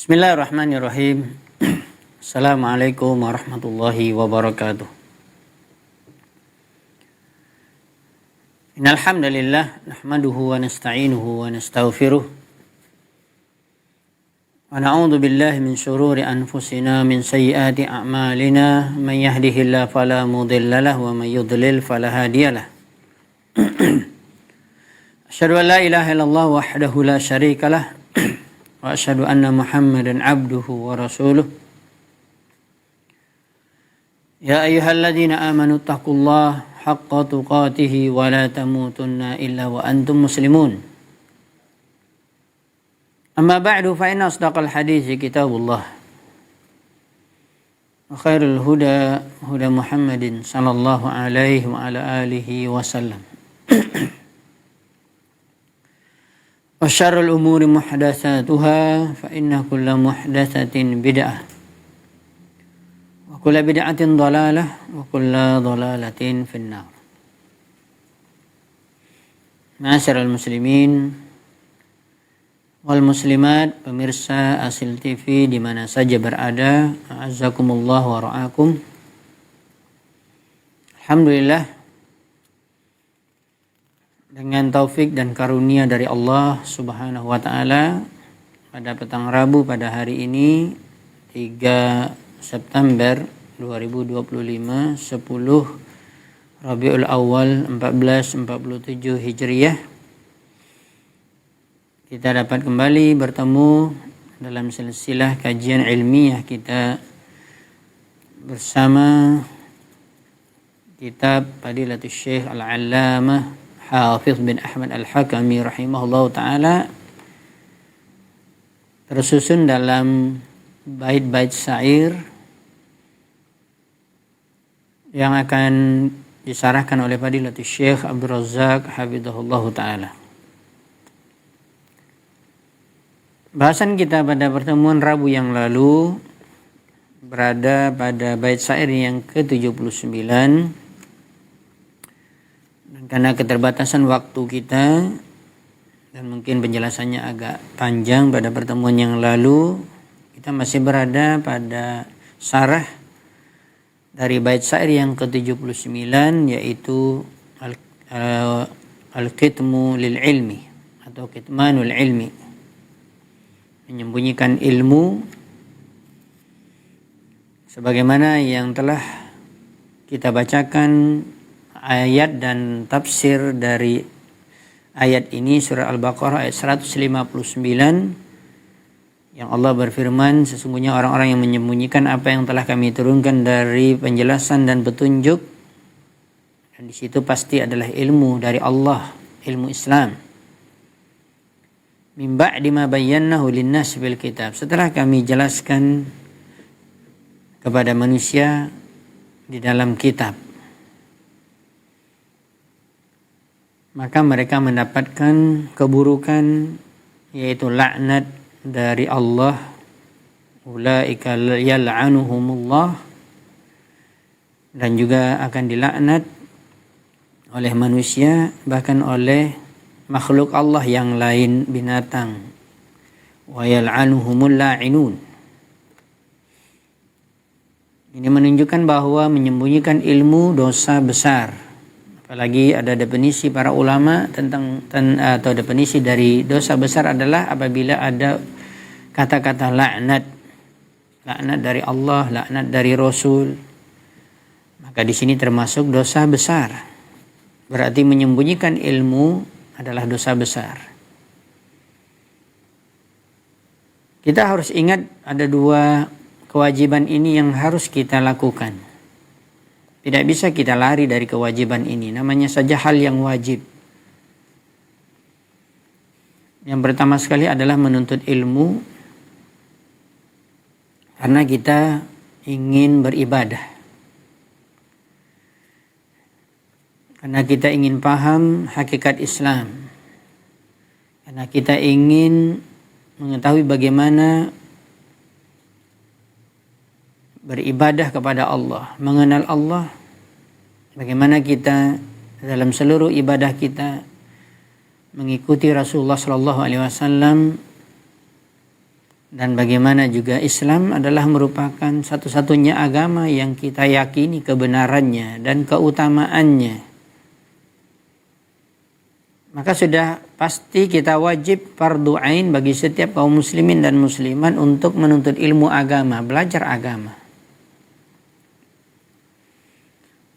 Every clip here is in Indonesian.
Bismillahirrahmanirrahim. Assalamualaikum warahmatullahi wabarakatuh. Innal hamdalillah nahmaduhu wa nasta'inuhu wa nastaghfiruh. Wa na'udzu billahi min shururi anfusina min sayyiati a'malina man yahdihillahu fala mudilla lahu wa may yudlil fala hadiyalah. Asyhadu an la ilaha illallah wahdahu la syarikalah wa asyhadu anna Muhammadan abduhu wa rasuluh. Ya ayyuhalladzina amanu taqullaha haqqa tuqatih wa la tamutunna illa wa antum muslimun. Amma ba'du fa inna asdaqal hadithi kitabullah wa khairul huda huda Muhammadin sallallahu alaihi wa ala alihi wasallam. Wa syarrul umuri muhdatsatuha fa inna kulla muhdatsatin bid'ah wa kulla bid'atin dhalalah wa kulla dhalalatin finnar. Ma'asyiral muslimin wal muslimat, pemirsa Asil TV di mana saja berada, a'azzakumullah wa ra'akum. Alhamdulillah, dengan taufik dan karunia dari Allah Subhanahu wa taala, pada petang Rabu pada hari ini 3 September 2025, 10 Rabiul Awal 1447 Hijriah, kita dapat kembali bertemu dalam silsilah kajian ilmiah kita bersama kitab Fadilatul Syekh Al-Allamah Hafiz bin Ahmad Al-Hakami rahimahullah ta'ala, tersusun dalam bait-bait syair yang akan disarahkan oleh Fadilatul Syekh Abdul Razak hafizahullah ta'ala. Bahasan kita pada pertemuan Rabu yang lalu berada pada bait syair yang ke-79. Karena keterbatasan waktu kita dan mungkin penjelasannya agak panjang pada pertemuan yang lalu, kita masih berada pada sarah dari bait syair yang ke-79, yaitu al-kitmu lil ilmi atau kitmanul ilmi, menyembunyikan ilmu, sebagaimana yang telah kita bacakan ayat dan tafsir dari ayat ini, surah Al-Baqarah ayat 159, yang Allah berfirman, sesungguhnya orang-orang yang menyembunyikan apa yang telah kami turunkan dari penjelasan dan petunjuk, dan di situ pasti adalah ilmu dari Allah, ilmu Islam. Min ba'di ma bayyanahu lin-nas bil kitab, setelah kami jelaskan kepada manusia di dalam kitab, maka mereka mendapatkan keburukan, yaitu laknat dari Allah. Ulaika yal'anuhumullah, dan juga akan dilaknat oleh manusia, bahkan oleh makhluk Allah yang lain, binatang. Wa yal'anuhumul la'inun. Ini menunjukkan bahwa menyembunyikan ilmu dosa besar. Apalagi ada definisi para ulama atau definisi dari dosa besar adalah apabila ada kata-kata laknat dari Allah, laknat dari Rasul, maka di sini termasuk dosa besar. Berarti menyembunyikan ilmu adalah dosa besar. Kita harus ingat ada dua kewajiban ini yang harus kita lakukan. Tidak bisa kita lari dari kewajiban ini. Namanya saja hal yang wajib. Yang pertama sekali adalah menuntut ilmu, karena kita ingin beribadah. Karena kita ingin paham hakikat Islam. Karena kita ingin mengetahui bagaimana beribadah kepada Allah, mengenal Allah, bagaimana kita dalam seluruh ibadah kita mengikuti Rasulullah SAW Dan bagaimana juga Islam adalah merupakan satu-satunya agama yang kita yakini kebenarannya dan keutamaannya. Maka sudah pasti kita wajib fardu ain bagi setiap kaum muslimin dan muslimat untuk menuntut ilmu agama, belajar agama.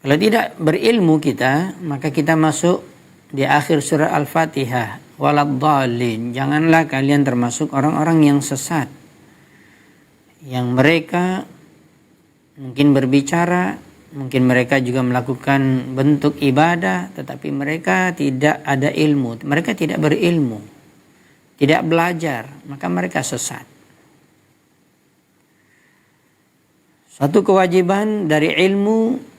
Kalau tidak berilmu kita, maka kita masuk di akhir surah Al-Fatihah, waladhdallin. Janganlah kalian termasuk orang-orang yang sesat, yang mereka mungkin berbicara, mungkin mereka juga melakukan bentuk ibadah, tetapi mereka tidak ada ilmu, mereka tidak berilmu, tidak belajar, maka mereka sesat. Satu kewajiban dari ilmu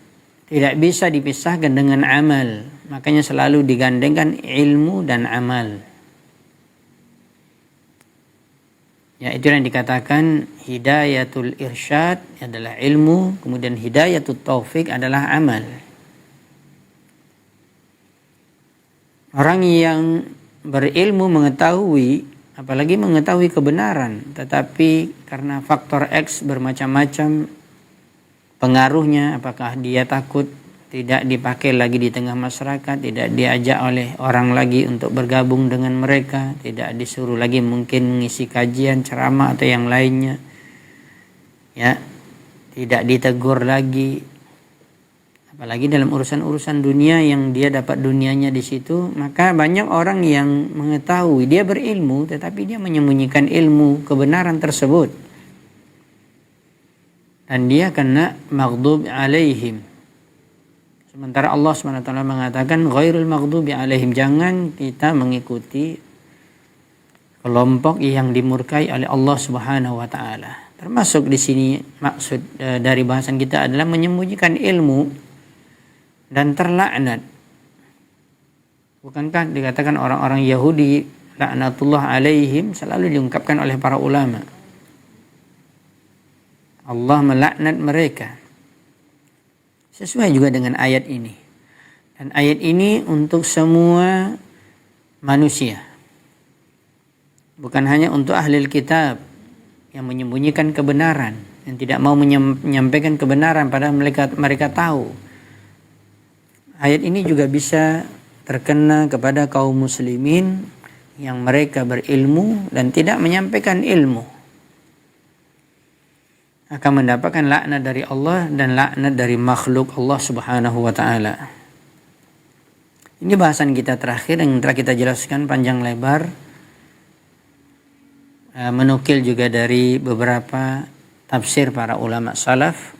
tidak bisa dipisahkan dengan amal, makanya selalu digandengkan ilmu dan amal. Ya, itu yang dikatakan hidayatul irsyad adalah ilmu, kemudian hidayatul taufik adalah amal. Orang yang berilmu mengetahui, apalagi mengetahui kebenaran, tetapi karena faktor X bermacam-macam pengaruhnya, apakah dia takut tidak dipakai lagi di tengah masyarakat, tidak diajak oleh orang lagi untuk bergabung dengan mereka, tidak disuruh lagi mungkin mengisi kajian, ceramah atau yang lainnya, ya, tidak ditegur lagi, apalagi dalam urusan-urusan dunia yang dia dapat dunianya di situ. Maka banyak orang yang mengetahui dia berilmu, tetapi dia menyembunyikan ilmu kebenaran tersebut, dan dia kena maghdub alaihim. Sementara Allah SWT mengatakan ghairul maghdubi alaihim, jangan kita mengikuti kelompok yang dimurkai oleh Allah Subhanahu wa taala. Termasuk di sini maksud dari bahasan kita adalah menyembunyikan ilmu dan terlaknat. Bukankah dikatakan orang-orang Yahudi laknatullah alaihim selalu diungkapkan oleh para ulama? Allah melaknat mereka. Sesuai juga dengan ayat ini. Dan ayat ini untuk semua manusia. Bukan hanya untuk ahli kitab yang menyembunyikan kebenaran, yang tidak mau menyampaikan kebenaran padahal mereka tahu. Ayat ini juga bisa terkena kepada kaum muslimin yang mereka berilmu dan tidak menyampaikan ilmu, akan mendapatkan laknat dari Allah dan laknat dari makhluk Allah Subhanahu wa taala. Ini bahasan kita terakhir yang telah kita jelaskan panjang lebar, menukil juga dari beberapa tafsir para ulama salaf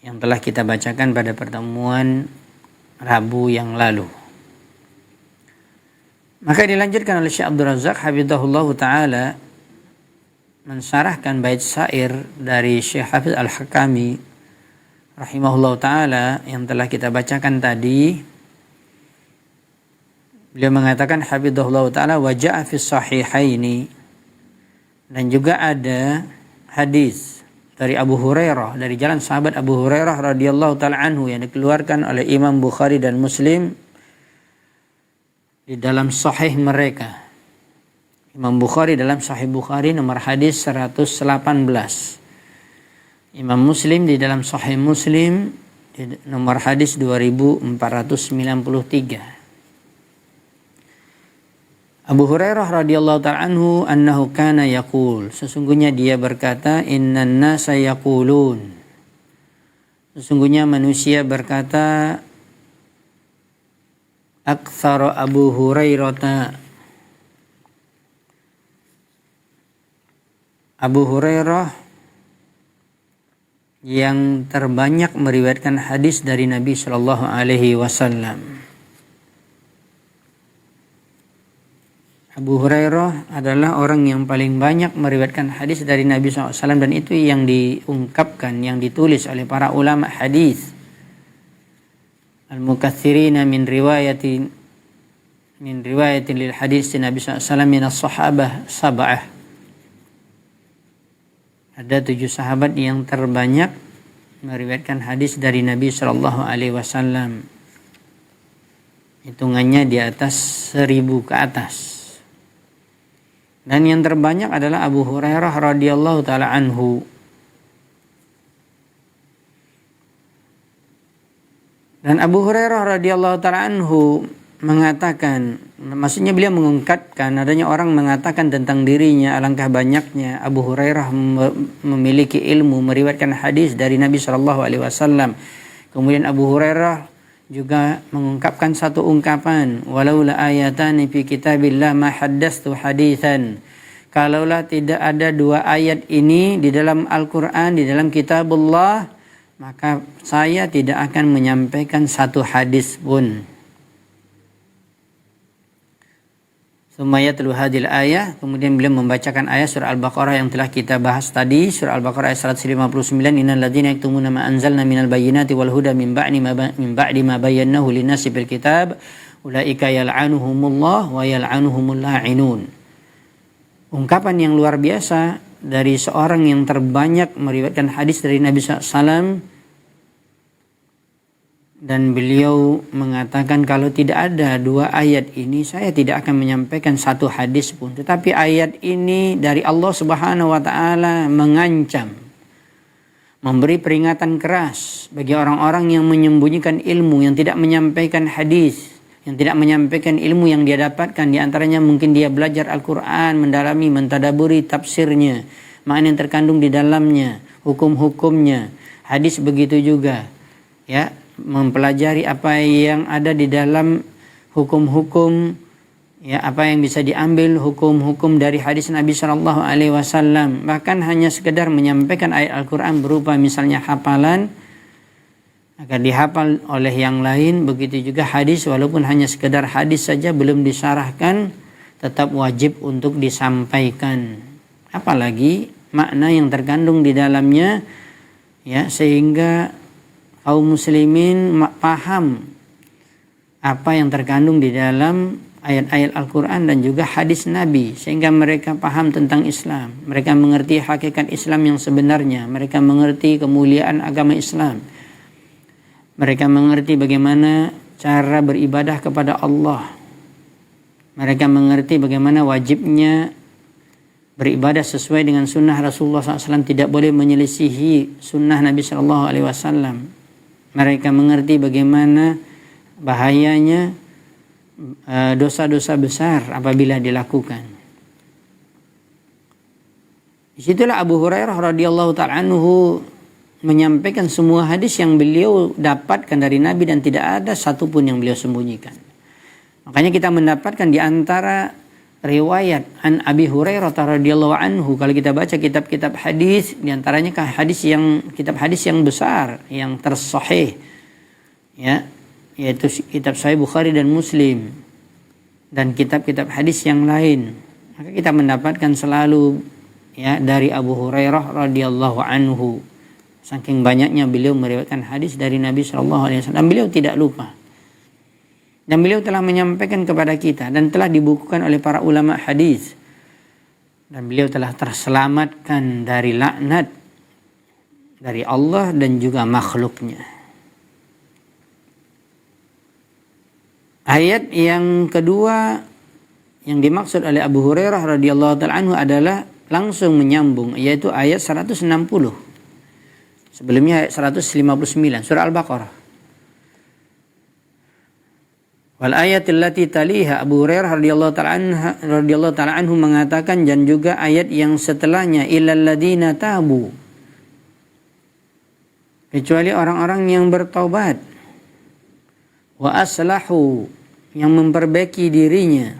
yang telah kita bacakan pada pertemuan Rabu yang lalu. Maka dilanjutkan oleh Syekh Abdul Razak hafizahullah taala mensyarahkan bait syair dari Syekh Hafiz Al-Hakami rahimahullah ta'ala yang telah kita bacakan tadi. Beliau mengatakan hafizahullah ta'ala wa ja'a fi sahihaini, dan juga ada hadis dari Abu Hurairah, dari jalan sahabat Abu Hurairah radhiyallahu ta'ala anhu yang dikeluarkan oleh Imam Bukhari dan Muslim di dalam sahih mereka. Imam Bukhari dalam Sahih Bukhari nomor hadis 118. Imam Muslim di dalam Sahih Muslim di nomor hadis 2493. Abu Hurairah radhiyallahu ta'ala anhu annahu kana yaqul, sesungguhnya dia berkata, innan nasa yaqulun, sesungguhnya manusia berkata, aktsara Abu Hurairah, Abu Hurairah yang terbanyak meriwayatkan hadis dari Nabi Shallallahu Alaihi Wasallam. Abu Hurairah adalah orang yang paling banyak meriwayatkan hadis dari Nabi SAW, dan itu yang diungkapkan, yang ditulis oleh para ulama hadis. Al-mukatsirina min riwayatin lil hadis Nabi SAW min as-sahabah sab'ah. Ada 7 sahabat yang terbanyak meriwayatkan hadis dari Nabi Shallallahu Alaihi Wasallam. Hitungannya di atas 1000 ke atas. Dan yang terbanyak adalah Abu Hurairah radhiyallahu taala anhu. Dan Abu Hurairah radhiyallahu taala anhu mengatakan, maksudnya beliau mengungkapkan adanya orang mengatakan tentang dirinya alangkah banyaknya Abu Hurairah memiliki ilmu, meriwayatkan hadis dari Nabi sallallahu alaihi wasallam. Kemudian Abu Hurairah juga mengungkapkan satu ungkapan, walaula ayatani fi kitabillah ma haddatsu haditsan. Kalaulah tidak ada dua ayat ini di dalam Al-Qur'an, di dalam kitabullah, maka saya tidak akan menyampaikan satu hadis pun. Sumayatlu hadil ayah, kemudian beliau membacakan ayat surah Al-Baqarah yang telah kita bahas tadi, surah Al-Baqarah ayat 159, innal ladzina yaktumuna ma anzalna minal bayyinati wal huda min ba'di ma bayyanahu linnasi fil kitab ulaika yal'anuhumullah wa yal'anuhumul la'inun. Ungkapan yang luar biasa dari seorang yang terbanyak meriwayatkan hadis dari Nabi SAW. Dan beliau mengatakan kalau tidak ada dua ayat ini saya tidak akan menyampaikan satu hadis pun. Tetapi ayat ini dari Allah Subhanahu wa taala mengancam, memberi peringatan keras bagi orang-orang yang menyembunyikan ilmu, yang tidak menyampaikan hadis, yang tidak menyampaikan ilmu yang dia dapatkan. Di antaranya mungkin dia belajar Al-Quran, mendalami, mentadaburi tafsirnya, makna yang terkandung di dalamnya, hukum-hukumnya. Hadis begitu juga, ya, mempelajari apa yang ada di dalam hukum-hukum, ya, apa yang bisa diambil hukum-hukum dari hadis Nabi Shallallahu Alaihi Wasallam. Bahkan hanya sekedar menyampaikan ayat Al-Quran berupa misalnya hafalan agar dihafal oleh yang lain. Begitu juga hadis, walaupun hanya sekedar hadis saja belum disyarahkan, tetap wajib untuk disampaikan. Apalagi makna yang terkandung di dalamnya, ya, sehingga kaum muslimin paham apa yang terkandung di dalam ayat-ayat Al-Quran dan juga hadis Nabi, sehingga mereka paham tentang Islam, mereka mengerti hakikat Islam yang sebenarnya, mereka mengerti kemuliaan agama Islam, mereka mengerti bagaimana cara beribadah kepada Allah, mereka mengerti bagaimana wajibnya beribadah sesuai dengan sunnah Rasulullah SAW, tidak boleh menyelisihi sunnah Nabi SAW. Mereka mengerti bagaimana bahayanya dosa-dosa besar apabila dilakukan. Disitulah Abu Hurairah radhiyallahu ta'ala anhu menyampaikan semua hadis yang beliau dapatkan dari Nabi dan tidak ada satupun yang beliau sembunyikan. Makanya kita mendapatkan di antara riwayat an Abi Hurairah radhiyallahu anhu, kalau kita baca kitab-kitab hadis, di antaranya kitab hadis yang besar, yang tersahih, ya, yaitu kitab Sahih Bukhari dan Muslim dan kitab-kitab hadis yang lain. Maka kita mendapatkan selalu, ya, dari Abu Hurairah radhiyallahu anhu. Saking banyaknya beliau meriwayatkan hadis dari Nabi sallallahu alaihi wasallam, beliau tidak lupa. Dan beliau telah menyampaikan kepada kita dan telah dibukukan oleh para ulama hadis. Dan beliau telah terselamatkan dari laknat dari Allah dan juga makhluknya. Ayat yang kedua yang dimaksud oleh Abu Hurairah radhiyallahu ta'ala anhu adalah langsung menyambung, yaitu ayat 160. Sebelumnya ayat 159 surah Al-Baqarah. Wal ayatil lati taliha, Abu Hurairah radhiyallahu ta'ala anhu mengatakan, dan juga ayat yang setelahnya, illal ladina tabu, kecuali orang-orang yang bertaubat, wa aslahu, yang memperbaiki dirinya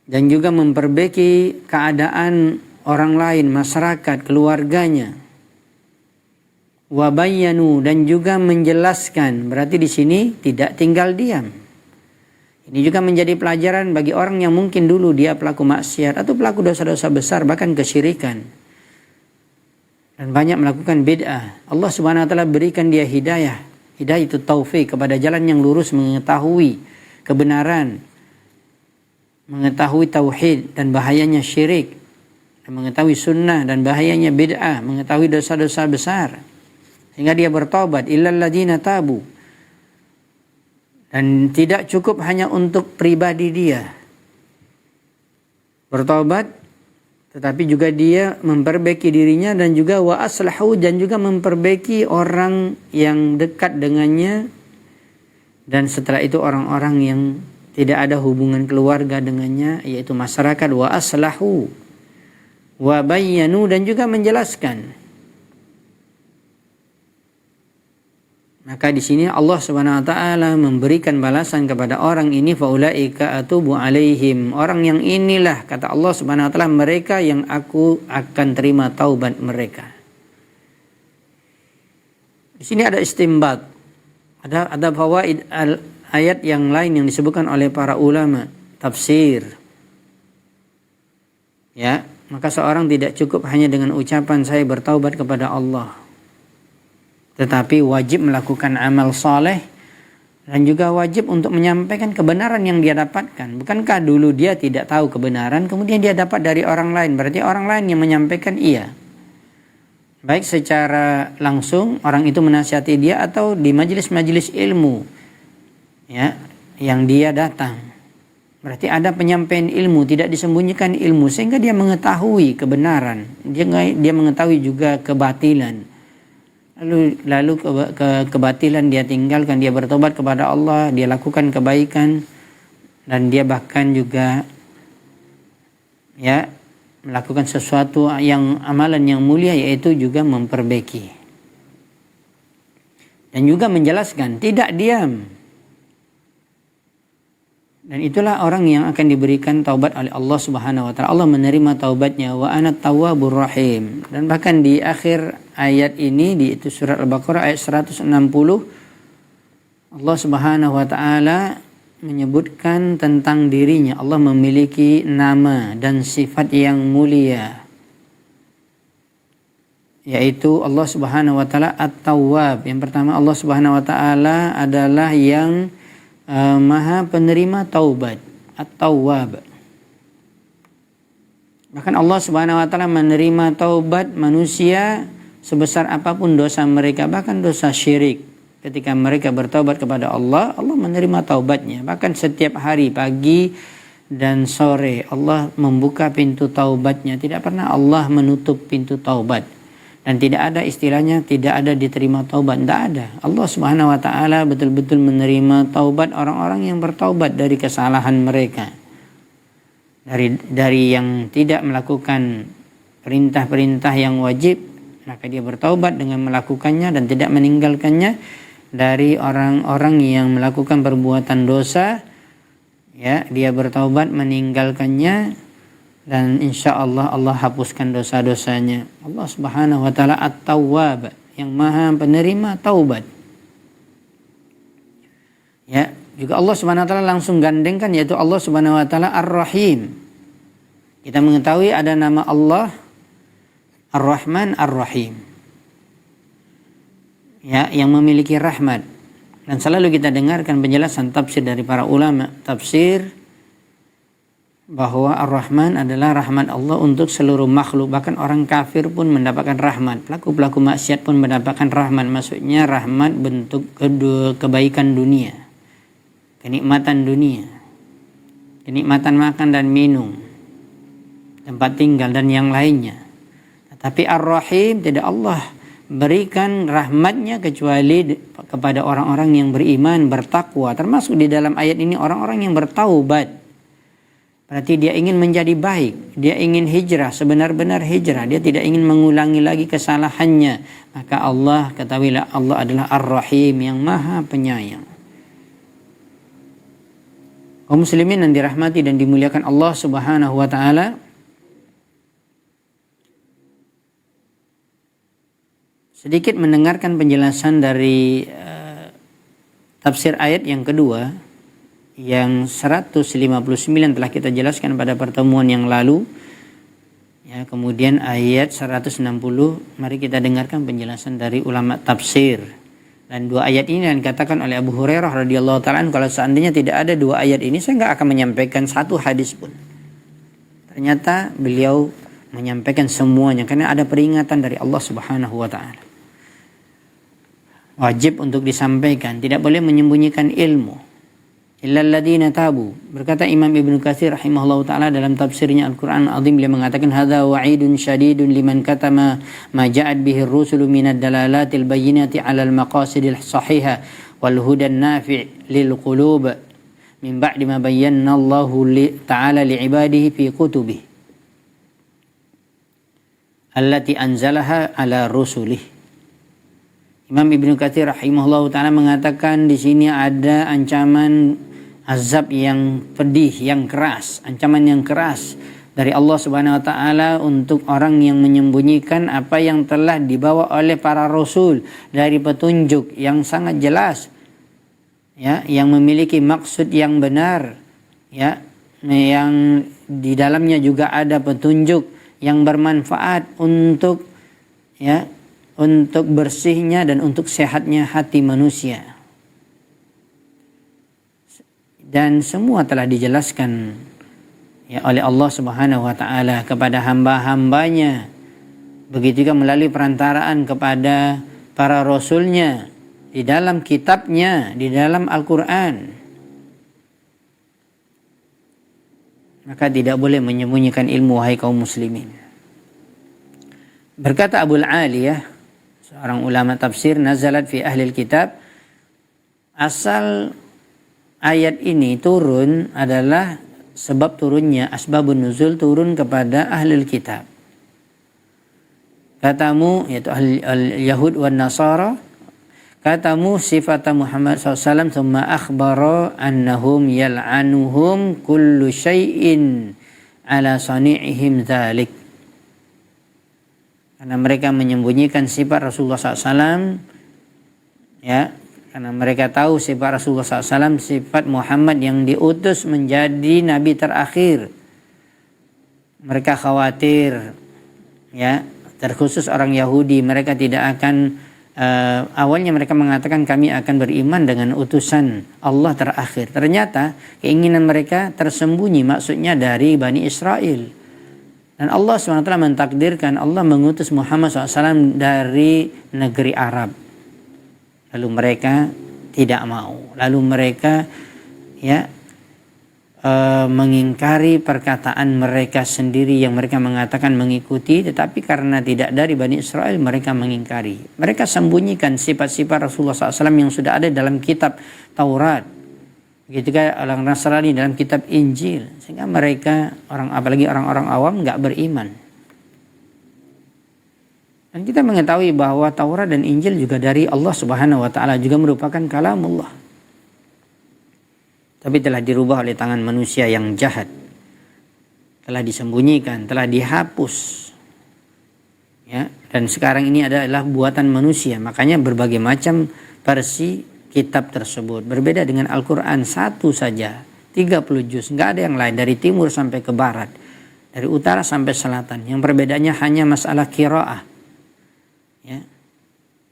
dan juga memperbaiki keadaan orang lain, masyarakat, keluarganya, wabayanu, dan juga menjelaskan. Berarti di sini tidak tinggal diam. Ini juga menjadi pelajaran bagi orang yang mungkin dulu dia pelaku maksiat atau pelaku dosa-dosa besar, bahkan kesyirikan, dan banyak melakukan bid'ah. Allah Subhanahu wa taala berikan dia hidayah. Hidayah itu taufik kepada jalan yang lurus, mengetahui kebenaran, mengetahui tauhid dan bahayanya syirik, dan mengetahui sunnah dan bahayanya bid'ah, mengetahui dosa-dosa besar, sehingga dia bertobat. Illal ladina tabu. Dan tidak cukup hanya untuk pribadi dia. bertaubat, tetapi juga dia memperbaiki dirinya dan juga wa aslahu, dan juga memperbaiki orang yang dekat dengannya, dan setelah itu orang-orang yang tidak ada hubungan keluarga dengannya, yaitu masyarakat. Wa aslahu wa bayyanu, dan juga menjelaskan. Maka di sini Allah Subhanahu wa taala memberikan balasan kepada orang ini, faulaika atubu alaihim. Orang yang inilah, kata Allah Subhanahu wa taala, mereka yang aku akan terima taubat mereka. Di sini ada istimbat. Ada fawaid ayat yang lain yang disebutkan oleh para ulama tafsir. Ya, maka seorang tidak cukup hanya dengan ucapan saya bertaubat kepada Allah, tetapi wajib melakukan amal soleh dan juga wajib untuk menyampaikan kebenaran yang dia dapatkan. Bukankah dulu dia tidak tahu kebenaran, kemudian dia dapat dari orang lain, berarti orang lain yang menyampaikan iya. Baik secara langsung orang itu menasihati dia atau di majelis-majelis ilmu, ya, yang dia datang. Berarti ada penyampaian ilmu, tidak disembunyikan ilmu, sehingga dia mengetahui kebenaran, dia mengetahui juga kebatilan. Lalu kebatilan dia tinggalkan, dia bertobat kepada Allah, dia lakukan kebaikan, dan dia bahkan juga ya melakukan sesuatu yang amalan yang mulia, yaitu juga memperbaiki dan juga menjelaskan, tidak diam. Dan itulah orang yang akan diberikan taubat oleh Allah Subhanahu wa taala. Allah menerima taubatnya, wa ana tawwabur rahim. Dan bahkan di akhir ayat ini, di itu surat Al-Baqarah ayat 160, Allah Subhanahu wa taala menyebutkan tentang dirinya. Allah memiliki nama dan sifat yang mulia, yaitu Allah Subhanahu wa taala At-Tawwab. Yang pertama, Allah Subhanahu wa taala adalah yang Maha penerima taubat, At-Tawwab. Bahkan Allah Subhanahu wa taala menerima taubat manusia sebesar apapun dosa mereka, bahkan dosa syirik. Ketika mereka bertaubat kepada Allah, Allah menerima taubatnya. Bahkan setiap hari, pagi dan sore, Allah membuka pintu taubatnya. Tidak pernah Allah menutup pintu taubat. Dan tidak ada istilahnya tidak ada diterima taubat, tidak ada. Allah Subhanahu wa taala betul-betul menerima taubat orang-orang yang bertaubat dari kesalahan mereka. Dari yang tidak melakukan perintah-perintah yang wajib, maka dia bertaubat dengan melakukannya dan tidak meninggalkannya. Dari orang-orang yang melakukan perbuatan dosa, ya, dia bertaubat meninggalkannya, dan insya Allah Allah hapuskan dosa-dosanya. Allah Subhanahu wa taala At-Tawwab, yang Maha penerima taubat. Ya, juga Allah Subhanahu wa taala langsung gandengkan, yaitu Allah Subhanahu wa taala Ar-Rahim. Kita mengetahui ada nama Allah Ar-Rahman Ar-Rahim, ya, yang memiliki rahmat. Dan selalu kita dengarkan penjelasan tafsir dari para ulama tafsir bahwa Ar-Rahman adalah rahmat Allah untuk seluruh makhluk. Bahkan orang kafir pun mendapatkan rahmat, pelaku-pelaku maksiat pun mendapatkan rahmat. Maksudnya rahmat bentuk kebaikan dunia, kenikmatan dunia, kenikmatan makan dan minum, tempat tinggal dan yang lainnya. Tapi Ar-Rahim tidak Allah berikan rahmatnya kecuali kepada orang-orang yang beriman, bertakwa. Termasuk di dalam ayat ini orang-orang yang bertaubat. Berarti dia ingin menjadi baik, dia ingin hijrah, sebenar-benar hijrah, dia tidak ingin mengulangi lagi kesalahannya. Maka Allah, ketahuilah Allah adalah Ar-Rahim, yang Maha Penyayang. Kaum muslimin yang dirahmati dan dimuliakan Allah Subhanahu wa taala, sedikit mendengarkan penjelasan dari tafsir ayat yang kedua, yang 159 telah kita jelaskan pada pertemuan yang lalu. Ya, kemudian ayat 160, mari kita dengarkan penjelasan dari ulama tafsir. Dan dua ayat ini yang dikatakan oleh Abu Hurairah radhiyallahu taala, kalau seandainya tidak ada dua ayat ini, saya nggak akan menyampaikan satu hadis pun. Ternyata beliau menyampaikan semuanya karena ada peringatan dari Allah Subhanahu wa taala. Wajib untuk disampaikan, tidak boleh menyembunyikan ilmu. illal ladzina tabu. Berkata Imam Ibnu Katsir rahimahullahu taala dalam tafsirnya Al-Qur'an Azim, beliau mengatakan hadza wa'idun syadidun liman katama ma ja'at bihi ar-rusulu minad dalalatil bayyinati 'alal maqasidil sahihah wal hudan nafi' lil qulub min ba'di ma bayyana Allahu ta'ala li 'ibadihi fi kutubihi allati anzalaha 'ala rusulih. Imam Ibnu Katsir rahimahullahu taala mengatakan di sini ada ancaman azab yang pedih, yang keras, ancaman yang keras dari Allah Subhanahu wa taala untuk orang yang menyembunyikan apa yang telah dibawa oleh para rasul dari petunjuk yang sangat jelas, ya, yang memiliki maksud yang benar, ya, yang di dalamnya juga ada petunjuk yang bermanfaat untuk, ya, untuk bersihnya dan untuk sehatnya hati manusia. Dan semua telah dijelaskan, ya, oleh Allah Subhanahu wa taala kepada hamba-hambanya. Begitu juga melalui perantaraan kepada para rasulnya di dalam kitabnya, di dalam Al-Qur'an. Maka tidak boleh menyembunyikan ilmu, wahai kaum muslimin. Berkata Abul Aliyah, seorang ulama tafsir, nazalat fi ahlil kitab, asal ayat ini turun adalah sebab turunnya, asbabun nuzul turun kepada ahlul kitab. Katamu, yaitu al-Yahud wan Nasara, katamu sifata Muhammad SAW, thumma akhbara annahum yal'anuhum kullu syai'in ala sani'ihim dhalik. Karena mereka menyembunyikan sifat Rasulullah SAW, ya, karena mereka tahu sifat Rasulullah SAW, sifat Muhammad yang diutus menjadi nabi terakhir. Mereka khawatir, ya, terkhusus orang Yahudi, mereka tidak akan, awalnya mereka mengatakan kami akan beriman dengan utusan Allah terakhir. Ternyata keinginan mereka tersembunyi, maksudnya dari Bani Israel. Dan Allah SWT mentakdirkan Allah mengutus Muhammad SAW dari negeri Arab. Lalu mereka tidak mau. Lalu mereka, ya, mengingkari perkataan mereka sendiri yang mereka mengatakan mengikuti, tetapi karena tidak dari Bani Israel mereka mengingkari. Mereka sembunyikan sifat-sifat Rasulullah SAW yang sudah ada dalam kitab Taurat. Begitu juga orang Nasrani dalam kitab Injil, sehingga mereka, apalagi orang-orang awam, nggak beriman. Dan kita mengetahui bahwa Taurat dan Injil juga dari Allah Subhanahu wa taala, juga merupakan kalamullah. Tapi telah dirubah oleh tangan manusia yang jahat. Telah disembunyikan, telah dihapus. Ya, dan sekarang ini adalah buatan manusia. Makanya berbagai macam versi kitab tersebut berbeda dengan Al-Quran, satu saja, 30 juz, nggak ada yang lain, dari timur sampai ke barat, dari utara sampai selatan. Yang perbedaannya hanya masalah qiraah, ya,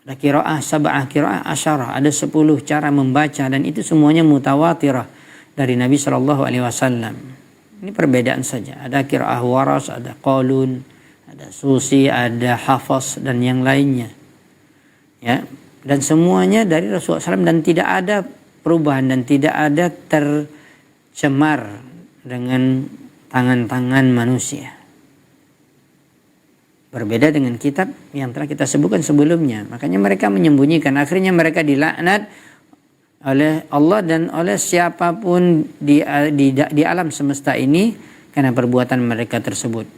ada qiraah sab'ah, qiraah asyarah, ada 10 cara membaca, dan itu semuanya mutawatirah dari Nabi SAW. Ini perbedaan saja. Ada qiraah waras, ada qalun, ada susi, ada hafaz, dan yang lainnya, ya. Dan semuanya dari Rasulullah SAW, dan tidak ada perubahan dan tidak ada tercemar dengan tangan-tangan manusia. Berbeda dengan kitab yang telah kita sebutkan sebelumnya. Makanya mereka menyembunyikan. Akhirnya mereka dilaknat oleh Allah dan oleh siapapun di alam semesta ini karena perbuatan mereka tersebut.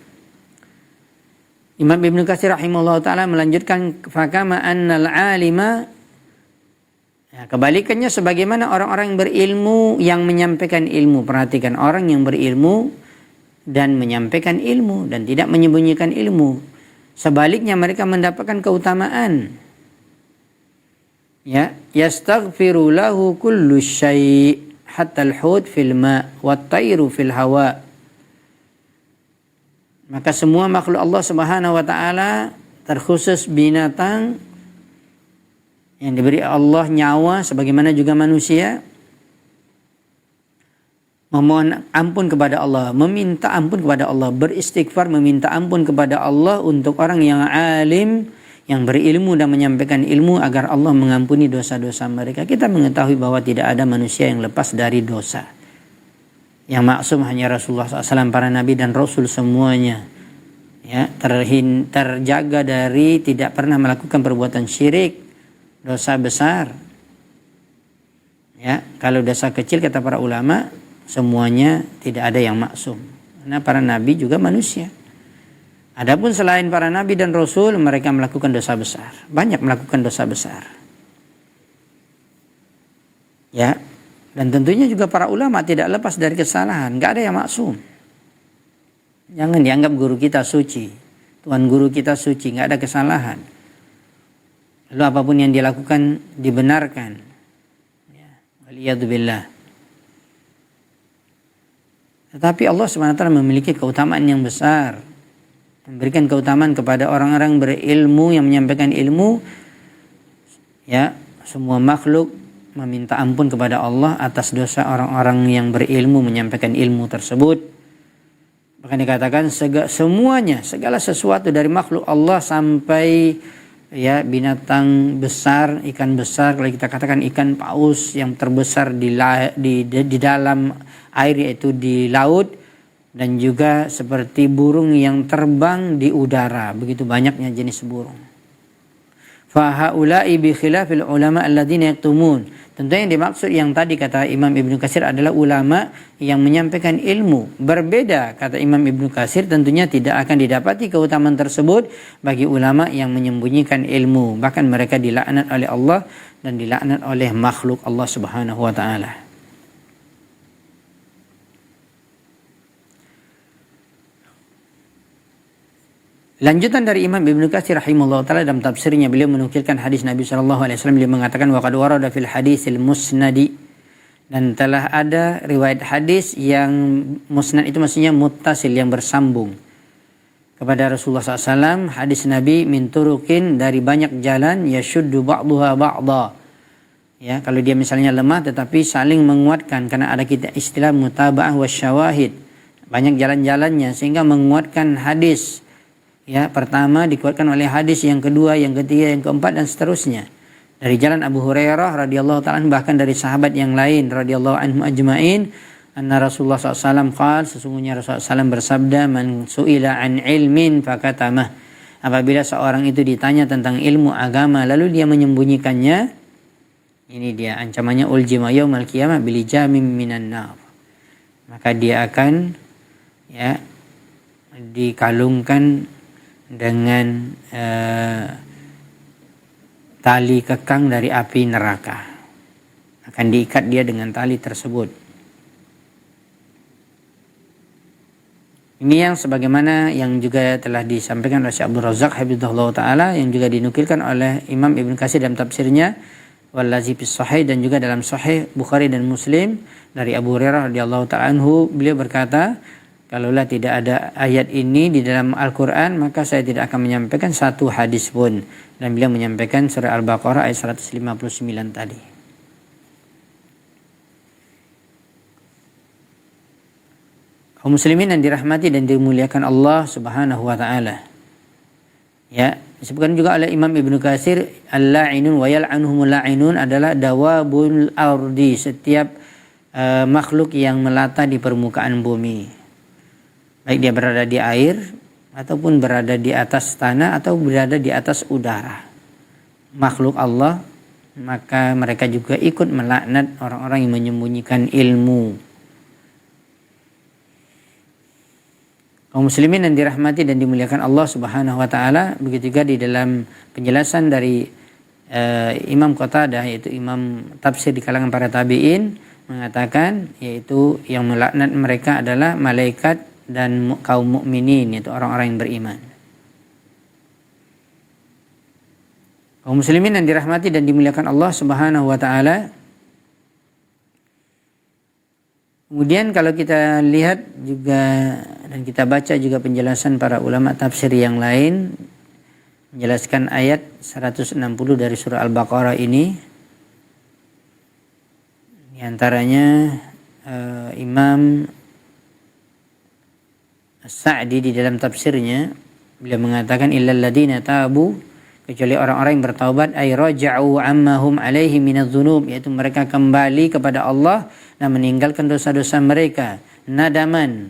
Imam Ibnu Katsir rahimahullah ta'ala melanjutkan, fakama annal alima, ya, kebalikannya sebagaimana orang-orang yang berilmu yang menyampaikan ilmu. Perhatikan, orang yang berilmu dan menyampaikan ilmu dan tidak menyembunyikan ilmu, sebaliknya mereka mendapatkan keutamaan. Ya, yastaghfiru lahu kullu syai' hatta al-hut fil ma' wat tayru fil hawa. Maka semua makhluk Allah Subhanahu wa taala, terkhusus binatang yang diberi Allah nyawa sebagaimana juga manusia, memohon ampun kepada Allah, meminta ampun kepada Allah, beristighfar, meminta ampun kepada Allah untuk orang yang alim, yang berilmu dan menyampaikan ilmu agar Allah mengampuni dosa-dosa mereka. Kita mengetahui bahwa tidak ada manusia yang lepas dari dosa. Yang maksum hanya Rasulullah SAW, para nabi dan rasul semuanya. Ya, terjaga dari tidak pernah melakukan perbuatan syirik, dosa besar. Ya, kalau dosa kecil kata para ulama semuanya tidak ada yang maksum. Karena para nabi juga manusia. Adapun selain para nabi dan rasul, mereka melakukan dosa besar. Banyak melakukan dosa besar. Ya, dan tentunya juga para ulama tidak lepas dari kesalahan. Enggak ada yang maksum. Jangan dianggap guru kita suci. Tuhan guru kita suci, enggak ada kesalahan. Lalu apapun yang dilakukan dibenarkan. Ya, waliyadzubillah. Tetapi Allah SWT memiliki keutamaan yang besar. Memberikan keutamaan kepada orang-orang berilmu yang menyampaikan ilmu. Ya, semua makhluk meminta ampun kepada Allah atas dosa orang-orang yang berilmu menyampaikan ilmu tersebut. Bahkan dikatakan semuanya, segala sesuatu dari makhluk Allah sampai ya binatang besar, ikan besar, kalau kita katakan ikan paus yang terbesar di dalam air yaitu di laut, dan juga seperti burung yang terbang di udara, begitu banyaknya jenis burung. Fa haula'i bi khilafil ulama alladziina yaktumun. Tentunya yang dimaksud yang tadi kata Imam Ibnu Katsir adalah ulama yang menyampaikan ilmu. Berbeda kata Imam Ibnu Katsir, tentunya tidak akan didapati keutamaan tersebut bagi ulama yang menyembunyikan ilmu. Bahkan mereka dilaknat oleh Allah dan dilaknat oleh makhluk Allah Subhanahu wa taala. Lanjutan dari Imam Ibnu Katsir rahimahullah taala dalam tafsirnya, beliau menukilkan hadis Nabi SAW. Beliau mengatakan wa qad warada fil hadisil musnadi, dan telah ada riwayat hadis yang musnad itu maksudnya muttasil, yang bersambung kepada Rasulullah SAW. Hadis Nabi min turukin, dari banyak jalan, yashuddu ba'duha ba'da. Ya, kalau dia misalnya lemah tetapi saling menguatkan, karena ada kita istilah mutaba'ah wasyawahid. Banyak jalan-jalannya sehingga menguatkan hadis. Ya, pertama dikuatkan oleh hadis, yang kedua, yang ketiga, yang keempat, dan seterusnya. Dari jalan Abu Hurairah radhiyallahu ta'ala, bahkan dari sahabat yang lain radhiyallahu anhum ajma'in, anna Rasulullah SAW qala, sesungguhnya Rasulullah SAW bersabda, man su'ila an ilmin fakatamah. Apabila seorang itu ditanya tentang ilmu agama lalu dia menyembunyikannya, ini dia ancamannya, uljima yaumal qiyamah bilijamin minan nar. Maka dia akan ya dikalungkan dengan tali kekang dari api neraka. Akan diikat dia dengan tali tersebut. Ini yang sebagaimana yang juga telah disampaikan oleh Syekh Abdul Razak hafizahullah taala, yang juga dinukilkan oleh Imam Ibnu Katsir dalam tafsirnya Wallazi fis Sahih, dan juga dalam Sahih Bukhari dan Muslim dari Abu Hurairah radhiyallahu ta'ala anhu, beliau berkata, kalaulah tidak ada ayat ini di dalam Al-Quran, maka saya tidak akan menyampaikan satu hadis pun. Dan beliau menyampaikan surah Al-Baqarah ayat 159 tadi. Kaum muslimin yang dirahmati dan dimuliakan Allah Subhanahu wa taala. Ya, disebutkan juga oleh Imam Ibnu Katsir, al-la'inun wa yal'anuhumul la'inun adalah dawabul ardi, setiap makhluk yang melata di permukaan bumi. Baik dia berada di air, ataupun berada di atas tanah, atau berada di atas udara. Makhluk Allah, maka mereka juga ikut melaknat orang-orang yang menyembunyikan ilmu. Kaum muslimin yang dirahmati dan dimuliakan Allah Subhanahu wa taala, begitu juga di dalam penjelasan dari Imam Qatadah, yaitu imam tafsir di kalangan para tabi'in, mengatakan yaitu yang melaknat mereka adalah malaikat dan kaum mukminin, yaitu orang-orang yang beriman. Kaum muslimin yang dirahmati dan dimuliakan Allah Subhanahu wa taala. Kemudian kalau kita lihat juga dan kita baca juga penjelasan para ulama tafsir yang lain menjelaskan ayat 160 dari surah Al-Baqarah ini. Di antaranya Imam As-Sa'di di dalam tafsirnya beliau mengatakan illal ladina tabu, kecuali orang-orang yang bertaubat, ay raja'u amma hum alaihi minadz-dzunub, yaitu mereka kembali kepada Allah dan meninggalkan dosa-dosa mereka, nadaman,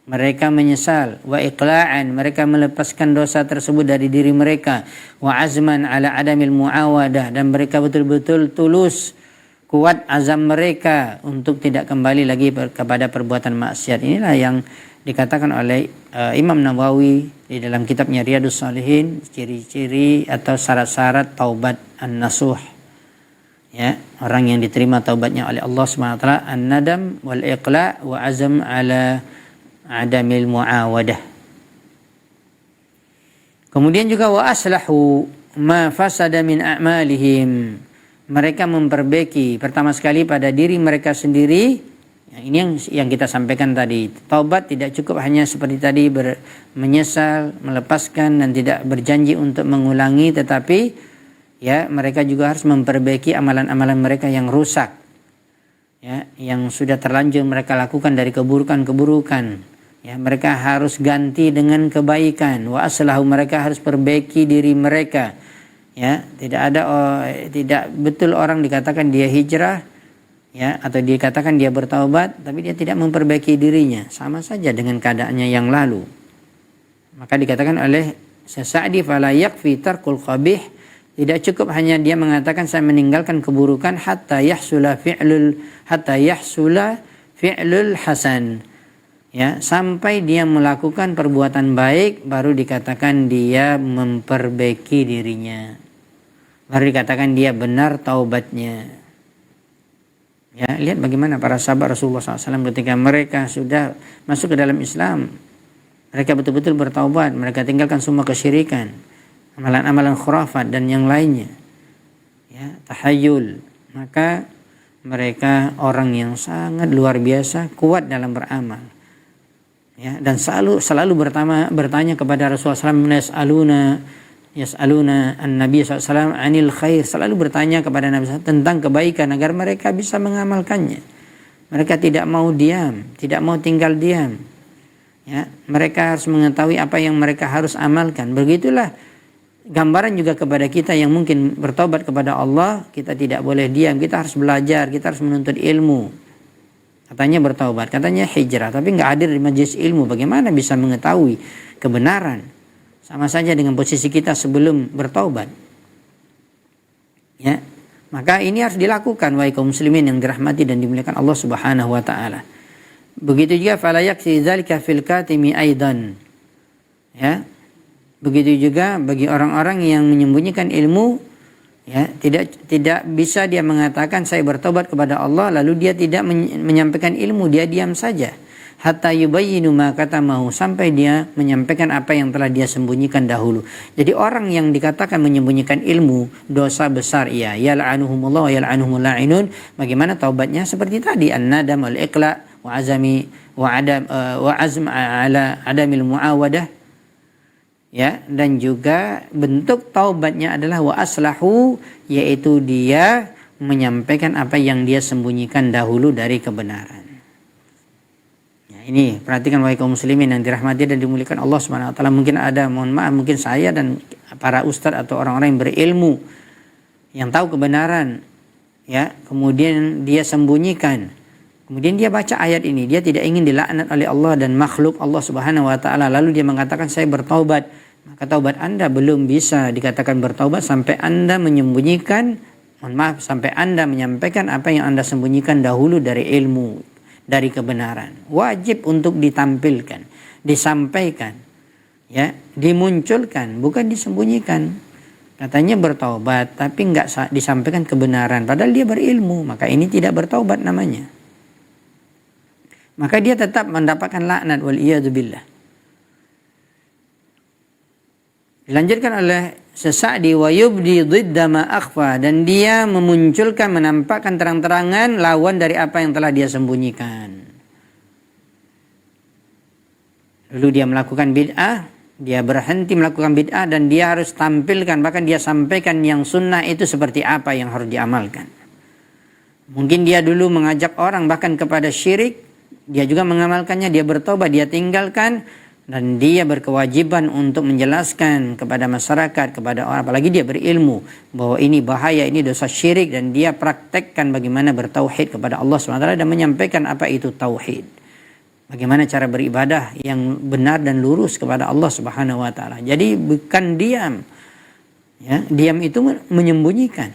mereka menyesal, wa iqla'an, mereka melepaskan dosa tersebut dari diri mereka, wa azman ala adamil muawadah, dan mereka betul-betul tulus, kuat azam mereka untuk tidak kembali lagi kepada perbuatan maksiat. Inilah yang dikatakan oleh Imam Nawawi di dalam kitabnya Riyadhus Shalihin, ciri-ciri atau syarat-syarat taubat an-nasuh. Ya, orang yang diterima taubatnya oleh Allah Subhanahu wa taala, an-nadam wal iqla' wa azam ala adamil muawadah. Kemudian juga wa aslahu ma fasada min a'malihim. Mereka memperbaiki pertama sekali pada diri mereka sendiri. Ini yang kita sampaikan tadi. Taubat tidak cukup hanya seperti tadi menyesal, melepaskan dan tidak berjanji untuk mengulangi, tetapi ya mereka juga harus memperbaiki amalan-amalan mereka yang rusak. Ya, yang sudah terlanjur mereka lakukan dari keburukan-keburukan. Ya, mereka harus ganti dengan kebaikan. Wa aslahu, mereka harus perbaiki diri mereka. Ya, tidak betul orang dikatakan dia hijrah, ya, atau dikatakan dia bertaubat tapi dia tidak memperbaiki dirinya, sama saja dengan keadaannya yang lalu. Maka dikatakan oleh Sa'di, fala yakfi tarkul qabih, tidak cukup hanya dia mengatakan saya meninggalkan keburukan, hatta yahsula fi'lul hasan. Ya, sampai dia melakukan perbuatan baik baru dikatakan dia memperbaiki dirinya. Baru dikatakan dia benar taubatnya. Ya, lihat bagaimana para sahabat Rasulullah SAW ketika mereka sudah masuk ke dalam Islam. Mereka betul-betul bertaubat, mereka tinggalkan semua kesyirikan, amalan-amalan khurafat dan yang lainnya. Ya, tahayul. Maka mereka orang yang sangat luar biasa, kuat dalam beramal. Ya, dan selalu bertanya kepada Rasulullah SAW, yas'aluna an-nabi SAW anil khair, selalu bertanya kepada Nabi SAW tentang kebaikan agar mereka bisa mengamalkannya. Mereka tidak mau diam, tidak mau tinggal diam. Ya, mereka harus mengetahui apa yang mereka harus amalkan. Begitulah gambaran juga kepada kita yang mungkin bertobat kepada Allah. Kita tidak boleh diam, kita harus belajar, kita harus menuntut ilmu. Katanya bertaubat, katanya hijrah, tapi nggak hadir di majelis ilmu. Bagaimana bisa mengetahui kebenaran? Sama saja dengan posisi kita sebelum bertaubat. Ya, maka ini harus dilakukan wahai kaum muslimin yang dirahmati dan dimuliakan Allah Subhanahu wa taala. Begitu juga fala yakfi dzalika fil katimi aidan. Ya. Begitu juga bagi orang-orang yang menyembunyikan ilmu, ya, tidak bisa dia mengatakan saya bertobat kepada Allah lalu dia tidak menyampaikan ilmu, dia diam saja. Hatta yubayyinu ma katamahu, sampai dia menyampaikan apa yang telah dia sembunyikan dahulu. Jadi orang yang dikatakan menyembunyikan ilmu dosa besar, ya, yal'anuhumullah wa yal'anuhumul la'inun. Bagaimana taubatnya? Seperti tadi, an-nadam wal iqla wa azami wa azm ala adamil muawadah. Ya, dan juga bentuk taubatnya adalah wa aslahu, yaitu dia menyampaikan apa yang dia sembunyikan dahulu dari kebenaran. Ya, ini perhatikan wahai kaum muslimin yang dirahmati dan dimuliakan Allah Subhanahu wa taala. Mungkin ada, mohon maaf, mungkin saya dan para ustadz atau orang-orang yang berilmu yang tahu kebenaran, ya, kemudian dia sembunyikan. Kemudian dia baca ayat ini, dia tidak ingin dilaknat oleh Allah dan makhluk Allah Subhanahu wa taala, lalu dia mengatakan saya bertaubat. Maka taubat Anda belum bisa dikatakan bertaubat sampai Anda menyembunyikan, sampai Anda menyampaikan apa yang Anda sembunyikan dahulu dari ilmu, dari kebenaran. Wajib untuk ditampilkan, disampaikan, ya, dimunculkan, bukan disembunyikan. Katanya bertaubat tapi enggak disampaikan kebenaran, padahal dia berilmu, maka ini tidak bertaubat namanya. Maka dia tetap mendapatkan laknat, wal iyadu billah. Dilanjutkan oleh Sa'di, wa yubdi dhidda ma akhfa, dan dia memunculkan, menampakkan terang-terangan lawan dari apa yang telah dia sembunyikan. Lalu dia melakukan bid'ah, dia berhenti melakukan bid'ah dan dia harus tampilkan, bahkan dia sampaikan yang sunnah itu seperti apa yang harus diamalkan. Mungkin dia dulu mengajak orang bahkan kepada syirik, dia juga mengamalkannya, dia bertobat, dia tinggalkan. dan dia berkewajiban untuk menjelaskan kepada masyarakat, kepada orang, apalagi dia berilmu bahwa ini bahaya, ini dosa syirik, dan dia praktekkan bagaimana bertauhid kepada Allah SWT dan menyampaikan apa itu tauhid. Bagaimana cara beribadah yang benar dan lurus kepada Allah Subhanahu wa taala. Jadi bukan diam. Ya, diam itu menyembunyikan.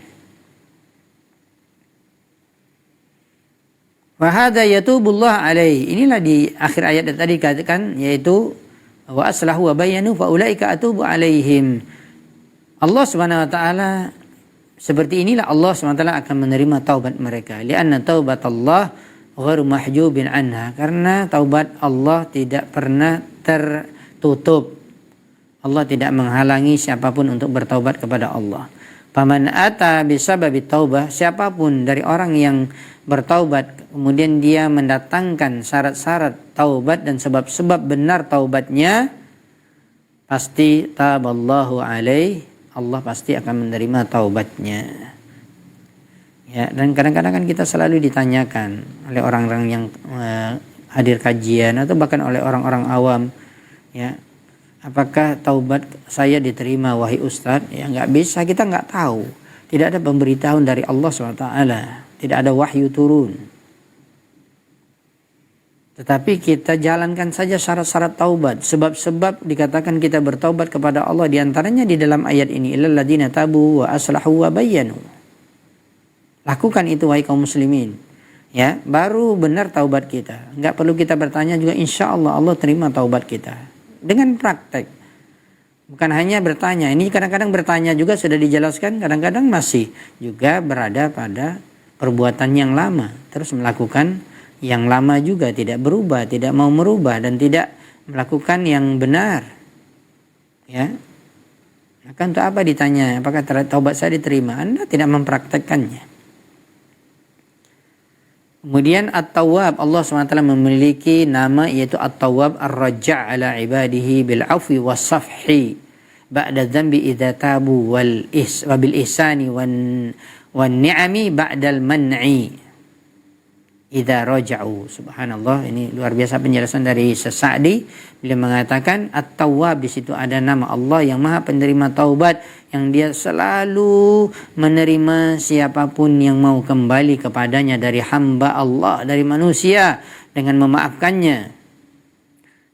Wa hadza yatubullah alaihi. Inilah di akhir ayat tadi katakan, yaitu wa aslahu wa bayyanu fa ulaika atubu alaihim. Allah Subhanahu wa taala, seperti inilah Allah Subhanahu wa taala akan menerima taubat mereka. Lianna taubatallah ghairu mahjubin anha, karena taubat Allah tidak pernah tertutup. Allah tidak menghalangi siapapun untuk bertaubat kepada Allah. Faman ata bisababi taubah, siapapun dari orang yang bertaubat kemudian dia mendatangkan syarat-syarat taubat dan sebab-sebab benar taubatnya, pasti taballahu alaih, Allah pasti akan menerima taubatnya. Ya, dan kadang-kadang kan kita selalu ditanyakan oleh orang-orang yang hadir kajian atau bahkan oleh orang-orang awam, ya, apakah taubat saya diterima wahai Ustadz? Ya, nggak bisa, kita nggak tahu. Tidak ada pemberitahuan dari Allah SWT, tidak ada wahyu turun. Tetapi kita jalankan saja syarat-syarat taubat, sebab-sebab dikatakan kita bertaubat kepada Allah, diantaranya di dalam ayat ini, illal ladzina tabu wa aslahu wa bayyanu. Lakukan itu wahai kaum muslimin, ya, baru benar taubat kita. Enggak perlu kita bertanya juga, insya Allah Allah terima taubat kita dengan praktek. Bukan hanya bertanya, ini kadang-kadang bertanya juga sudah dijelaskan, kadang-kadang masih juga berada pada perbuatan yang lama, terus melakukan yang lama juga, tidak berubah, tidak mau merubah, dan tidak melakukan yang benar. Ya, maka untuk apa ditanya apakah taubat saya diterima? Anda tidak mempraktekkannya. Kemudian At-Tawwab, Allah SWT memiliki nama yaitu At-Tawwab Ar-Raja' ala ibadihi bil afwi was safhi ba'da dzambi idza tabu wal ihsani wan ni'ami ba'dal man'i idza raja'u. Subhanallah, ini luar biasa penjelasan dari Sa'di. Beliau mengatakan At-Tawwab, di situ ada nama Allah yang Maha Penerima Taubat, yang dia selalu menerima siapapun yang mau kembali kepadanya dari hamba Allah, dari manusia, dengan memaafkannya,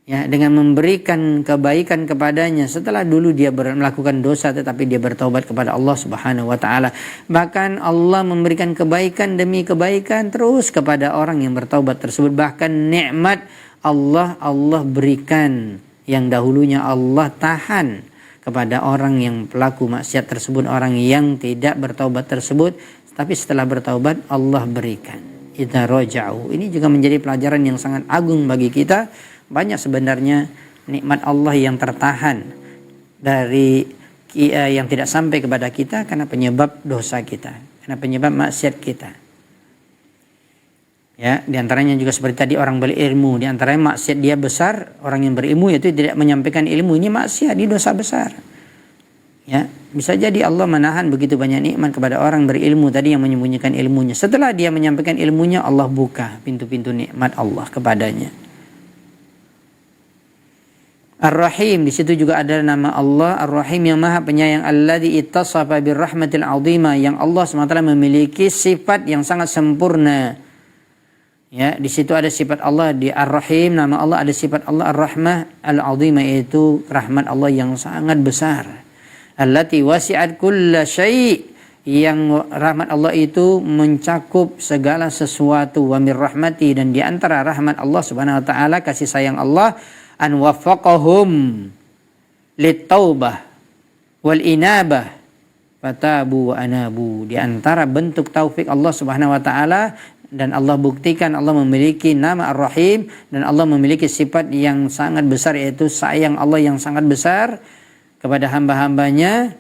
ya, dengan memberikan kebaikan kepadanya setelah dulu dia melakukan dosa tetapi dia bertaubat kepada Allah Subhanahu wa taala. Bahkan Allah memberikan kebaikan demi kebaikan terus kepada orang yang bertaubat tersebut. Bahkan nikmat Allah berikan yang dahulunya Allah tahan kepada orang yang pelaku maksiat tersebut, orang yang tidak bertaubat tersebut, tapi setelah bertaubat Allah berikan. Idza raja'u. Ini juga menjadi pelajaran yang sangat agung bagi kita. Banyak sebenarnya nikmat Allah yang tertahan dari yang tidak sampai kepada kita karena penyebab dosa kita, karena penyebab maksiat kita. Ya, diantaranya juga seperti tadi orang berilmu, diantaranya maksiat dia besar, orang yang berilmu yaitu tidak menyampaikan ilmu, ini maksiat, ini dosa besar. Ya, bisa jadi Allah menahan begitu banyak nikmat kepada orang berilmu tadi yang menyembunyikan ilmunya. Setelah dia menyampaikan ilmunya, Allah buka pintu-pintu nikmat Allah kepadanya. Ar-Rahim, di situ juga ada nama Allah Ar-Rahim yang Maha Penyayang, alladzi ittasafa birrahmatil 'azimah, yang Allah SWT memiliki sifat yang sangat sempurna. Ya, di situ ada sifat Allah di Ar-Rahim, nama Allah, ada sifat Allah Ar-Rahmah Al-'Azimah, yaitu rahmat Allah yang sangat besar. Allati wasi'at kulla syai', yang rahmat Allah itu mencakup segala sesuatu. Wa mir rahmati, dan di antara rahmat Allah Subhanahu wa taala, kasih sayang Allah, an waffaqahum litaubah wal inabah fatabu wa anabu. Di antara bentuk taufik Allah Subhanahu wa taala, dan Allah buktikan Allah memiliki nama Ar-Rahim, dan Allah memiliki sifat yang sangat besar, yaitu sayang Allah yang sangat besar kepada hamba-hambanya.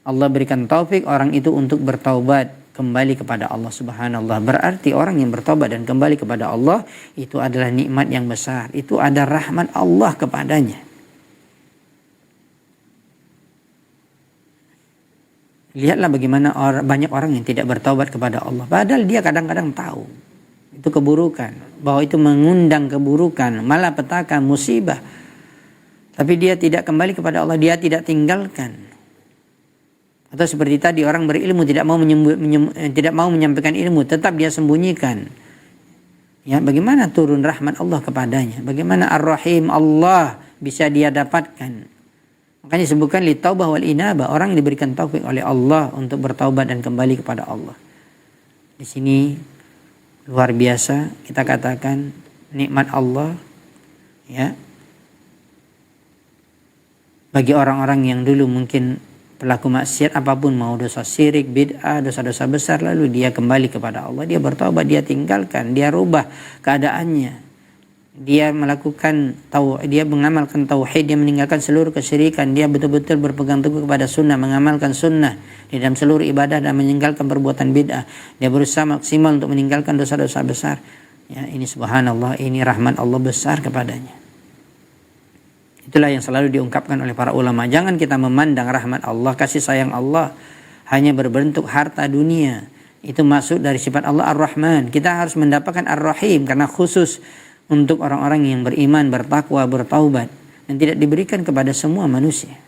Allah berikan taufik orang itu untuk bertaubat, kembali kepada Allah Subhanallah. Berarti orang yang bertobat dan kembali kepada Allah itu adalah nikmat yang besar. Itu ada rahmat Allah kepadanya. Lihatlah bagaimana banyak orang yang tidak bertobat kepada Allah. Padahal dia kadang-kadang tahu itu keburukan, bahwa itu mengundang keburukan, malapetaka, musibah. Tapi dia tidak kembali kepada Allah, dia tidak tinggalkan. Atau seperti tadi orang berilmu tidak mau menyampaikan ilmu, tetap dia sembunyikan. Ya, bagaimana turun rahmat Allah kepadanya? Bagaimana Ar-Rahim Allah bisa dia dapatkan? Makanya disebutkan li taubah wal inabah, orang yang diberikan taufik oleh Allah untuk bertaubat dan kembali kepada Allah. Di sini luar biasa kita katakan nikmat Allah, ya. Bagi orang-orang yang dulu mungkin pelaku maksiat apapun, mau dosa syirik, bid'ah, dosa-dosa besar, lalu dia kembali kepada Allah, dia bertaubat, dia tinggalkan, dia rubah keadaannya. Dia dia mengamalkan tauhid, dia meninggalkan seluruh kesyirikan, dia betul-betul berpegang teguh kepada sunnah, mengamalkan sunnah di dalam seluruh ibadah dan meninggalkan perbuatan bid'ah. Dia berusaha maksimal untuk meninggalkan dosa-dosa besar. Ya, ini subhanallah, ini rahmat Allah besar kepadanya. Itulah yang selalu diungkapkan oleh para ulama. Jangan kita memandang rahmat Allah, kasih sayang Allah hanya berbentuk harta dunia. Itu masuk dari sifat Allah Ar-Rahman. Kita harus mendapatkan Ar-Rahim karena khusus untuk orang-orang yang beriman, bertakwa, bertaubat, dan tidak diberikan kepada semua manusia.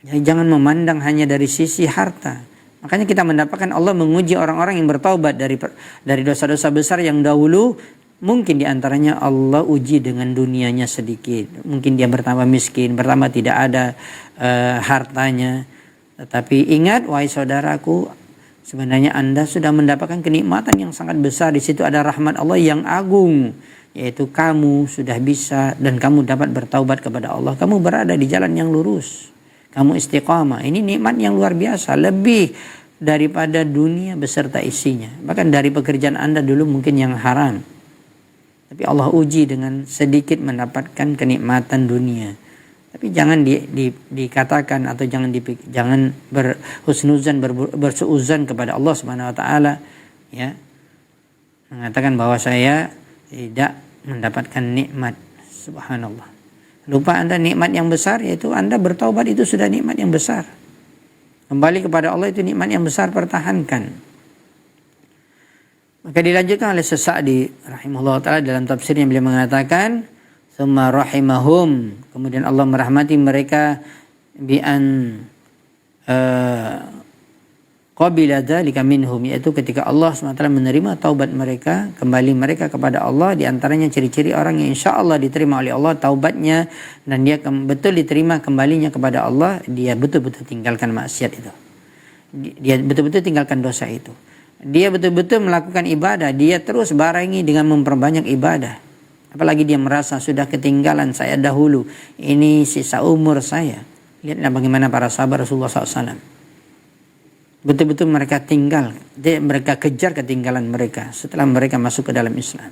Jadi jangan memandang hanya dari sisi harta. Makanya kita mendapatkan Allah menguji orang-orang yang bertaubat dari dosa-dosa besar yang dahulu. Mungkin diantaranya Allah uji dengan dunianya sedikit. Mungkin dia bertambah miskin, bertambah tidak ada hartanya. Tetapi ingat, wahai saudaraku, sebenarnya Anda sudah mendapatkan kenikmatan yang sangat besar. Di situ ada rahmat Allah yang agung, yaitu kamu sudah bisa dan kamu dapat bertaubat kepada Allah. Kamu berada di jalan yang lurus. Kamu istiqamah. Ini nikmat yang luar biasa, lebih daripada dunia beserta isinya. Bahkan dari pekerjaan Anda dulu mungkin yang haram. Tapi Allah uji dengan sedikit mendapatkan kenikmatan dunia. Tapi jangan dikatakan atau jangan berhusnuzan, bersuuzan kepada Allah Subhanahu wa taala, ya. Mengatakan bahwa saya tidak mendapatkan nikmat, subhanallah. Lupa Anda nikmat yang besar, yaitu Anda bertaubat, itu sudah nikmat yang besar. Kembali kepada Allah itu nikmat yang besar, pertahankan. Maka dilanjutkan oleh Sa'di rahimahullah ta'ala dalam tafsirnya, beliau mengatakan summa rahimahum, kemudian Allah merahmati mereka bi an qabila dzalika minhum, yaitu ketika Allah SWT menerima taubat mereka, kembali mereka kepada Allah. Di antaranya ciri-ciri orang yang insya Allah diterima oleh Allah taubatnya, dan dia betul diterima kembalinya kepada Allah, dia betul-betul tinggalkan maksiat itu, dia betul-betul tinggalkan dosa itu, dia betul-betul melakukan ibadah, dia terus barengi dengan memperbanyak ibadah. Apalagi dia merasa sudah ketinggalan saya dahulu, ini sisa umur saya. Lihatlah bagaimana para sahabat Rasulullah SAW. Betul-betul mereka mereka kejar ketinggalan mereka setelah mereka masuk ke dalam Islam.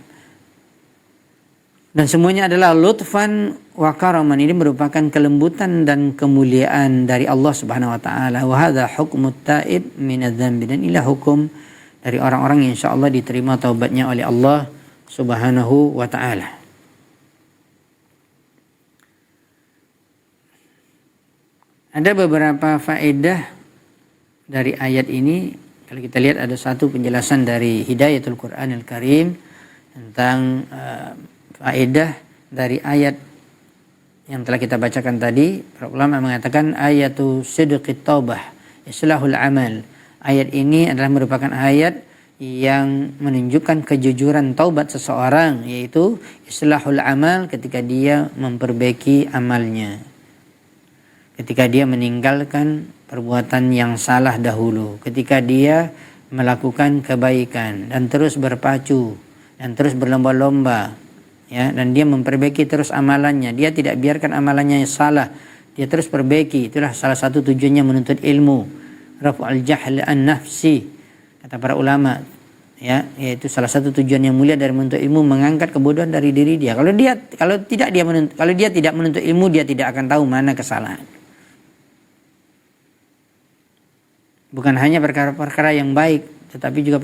Dan semuanya adalah lutfan wa karaman. Ini merupakan kelembutan dan kemuliaan dari Allah Subhanahu wa taala. Wa hadza hukmut taib minadz dzambi, dan inilah hukum dari orang-orang yang insyaallah diterima taubatnya oleh Allah Subhanahu wa ta'ala. Ada beberapa faedah dari ayat ini. Kalau kita lihat ada satu penjelasan dari Hidayatul Quranil Karim tentang faedah dari ayat yang telah kita bacakan tadi. Para ulama mengatakan ayatu sidqit taubah islahul amal. Ayat ini adalah merupakan ayat yang menunjukkan kejujuran taubat seseorang, yaitu islahul amal, ketika dia memperbaiki amalnya, ketika dia meninggalkan perbuatan yang salah dahulu, ketika dia melakukan kebaikan dan terus berpacu dan terus berlomba-lomba, ya, dan dia memperbaiki terus amalannya, dia tidak biarkan amalannya yang salah, dia terus perbaiki. Itulah salah satu tujuannya menuntut ilmu, raf'ul jahl an nafsi, kata para ulama, ya, yaitu salah satu tujuan yang mulia dari menuntut ilmu, mengangkat kebodohan dari diri dia. Kalau dia tidak menuntut ilmu, dia tidak akan tahu mana kesalahan. Bukan hanya perkara-perkara yang baik, tetapi juga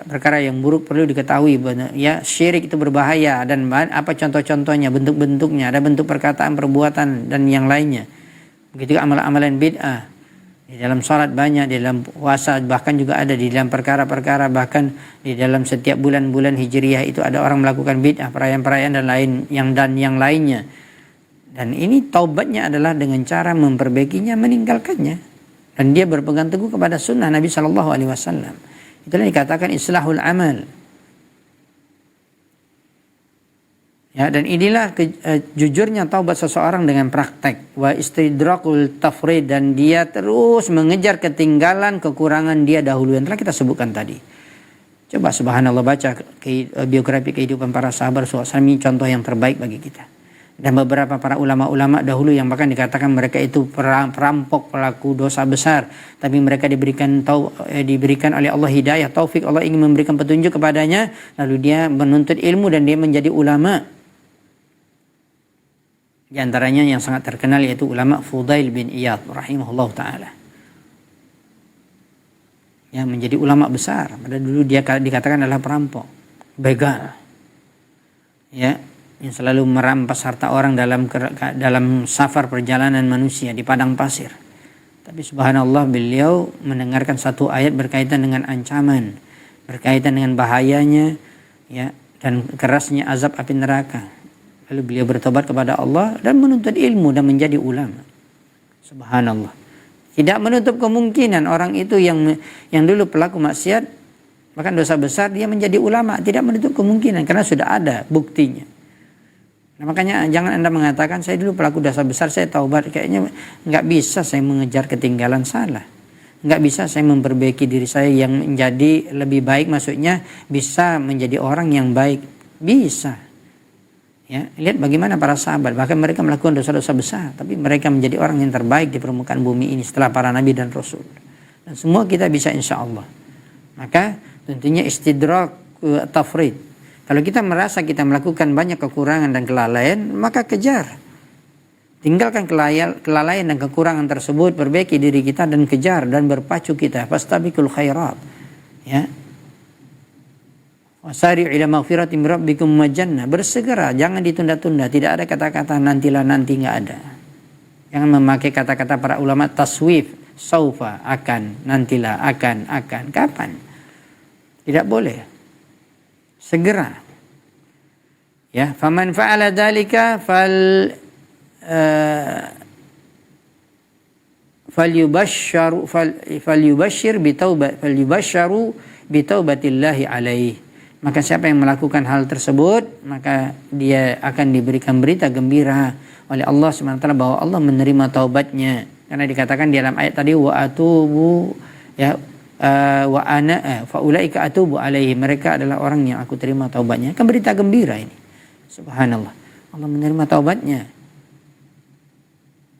perkara yang buruk perlu diketahui. Ya, syirik itu berbahaya, dan apa contoh-contohnya, bentuk-bentuknya, ada bentuk perkataan, perbuatan dan yang lainnya. Begitu amalan-amalan bid'ah. Di dalam salat banyak, di dalam puasa bahkan juga ada, di dalam perkara-perkara, bahkan di dalam setiap bulan-bulan Hijriah itu ada orang melakukan bid'ah, perayaan-perayaan dan yang lainnya. Dan ini taubatnya adalah dengan cara memperbaikinya, meninggalkannya. Dan dia berpegang teguh kepada sunnah Nabi SAW. Itulah dikatakan islahul amal. Ya, dan inilah jujurnya taubat seseorang dengan praktek. Wa istidrakul tafrid, dan dia terus mengejar ketinggalan kekurangan dia dahulu yang telah kita sebutkan tadi. Coba subhanallah baca biografi kehidupan para sahabat Rasulullah, ini contoh yang terbaik bagi kita. Dan beberapa para ulama-ulama dahulu yang bahkan dikatakan mereka itu perampok, pelaku dosa besar, tapi mereka diberikan oleh Allah hidayah, taufik, Allah ingin memberikan petunjuk kepadanya, lalu dia menuntut ilmu dan dia menjadi ulama. Di antaranya yang sangat terkenal yaitu ulama Fudail bin Iyad rahimahullah ta'ala. Yang menjadi ulama besar. Pada dulu dia dikatakan adalah perampok, begal. Ya, yang selalu merampas harta orang dalam safar perjalanan manusia di padang pasir. Tapi subhanallah beliau mendengarkan satu ayat berkaitan dengan ancaman, berkaitan dengan bahayanya, ya, dan kerasnya azab api neraka. Lalu beliau bertobat kepada Allah dan menuntut ilmu dan menjadi ulama. Subhanallah. Tidak menutup kemungkinan orang itu yang dulu pelaku maksiat, bahkan dosa besar, dia menjadi ulama. Tidak menutup kemungkinan karena sudah ada buktinya. Nah, makanya jangan Anda mengatakan saya dulu pelaku dosa besar, saya taubat. Kayaknya nggak bisa saya mengejar ketinggalan salah. Nggak bisa saya memperbaiki diri saya yang menjadi lebih baik. Maksudnya bisa menjadi orang yang baik. Bisa. Ya, lihat bagaimana para sahabat, bahkan mereka melakukan dosa-dosa besar, tapi mereka menjadi orang yang terbaik di permukaan bumi ini setelah para nabi dan rasul. Dan semua kita bisa insya Allah. Maka tentunya istidrak tafrid. Kalau kita merasa kita melakukan banyak kekurangan dan kelalaian, maka kejar. Tinggalkan kelalaian dan kekurangan tersebut, perbaiki diri kita dan kejar dan berpacu kita. Fastabiqul khairat. Ya. Wasari'u ila maghfiratin min rabbikum wa jannah. Bersegera, jangan ditunda-tunda. Tidak ada kata-kata nantilah, nanti, enggak ada. Jangan memakai kata-kata para ulama taswif, saufa, akan, nantilah, akan, kapan. Tidak boleh. Segera. Ya, faman fa'ala dzalika falyubashshir bitaubatillahi alaihi. Maka siapa yang melakukan hal tersebut, maka dia akan diberikan berita gembira oleh Allah SWT bahwa Allah menerima taubatnya. Karena dikatakan di dalam ayat tadi wa atubu ya wa ana fa ulaika atubu alaihi, mereka adalah orang yang aku terima taubatnya. Kan berita gembira ini. Subhanallah. Allah menerima taubatnya.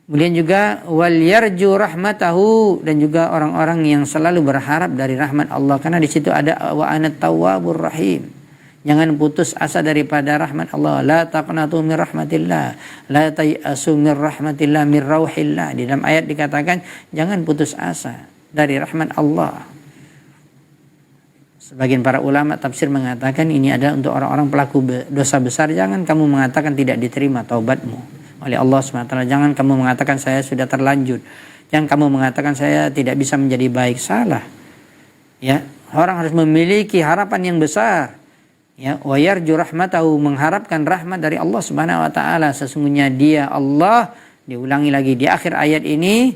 Kemudian juga wal yarju rahmatahu, dan juga orang-orang yang selalu berharap dari rahmat Allah, karena di situ ada wa anat tawwabur rahim. Jangan putus asa daripada rahmat Allah. La taqnatu min rahmatillah, la tayasu min rahmatillah min rauhillah. Di dalam ayat dikatakan jangan putus asa dari rahmat Allah. Sebagian para ulama tafsir mengatakan ini adalah untuk orang-orang pelaku dosa besar. Jangan kamu mengatakan tidak diterima taubatmu oleh Allah SWT. Jangan kamu mengatakan saya sudah terlanjur. Jangan kamu mengatakan saya tidak bisa menjadi baik. Salah. Ya, orang harus memiliki harapan yang besar. Ya, wa yarju rahmatahu, mengharapkan rahmat dari Allah Subhanahu wa taala. Sesungguhnya Dia Allah, diulangi lagi di akhir ayat ini.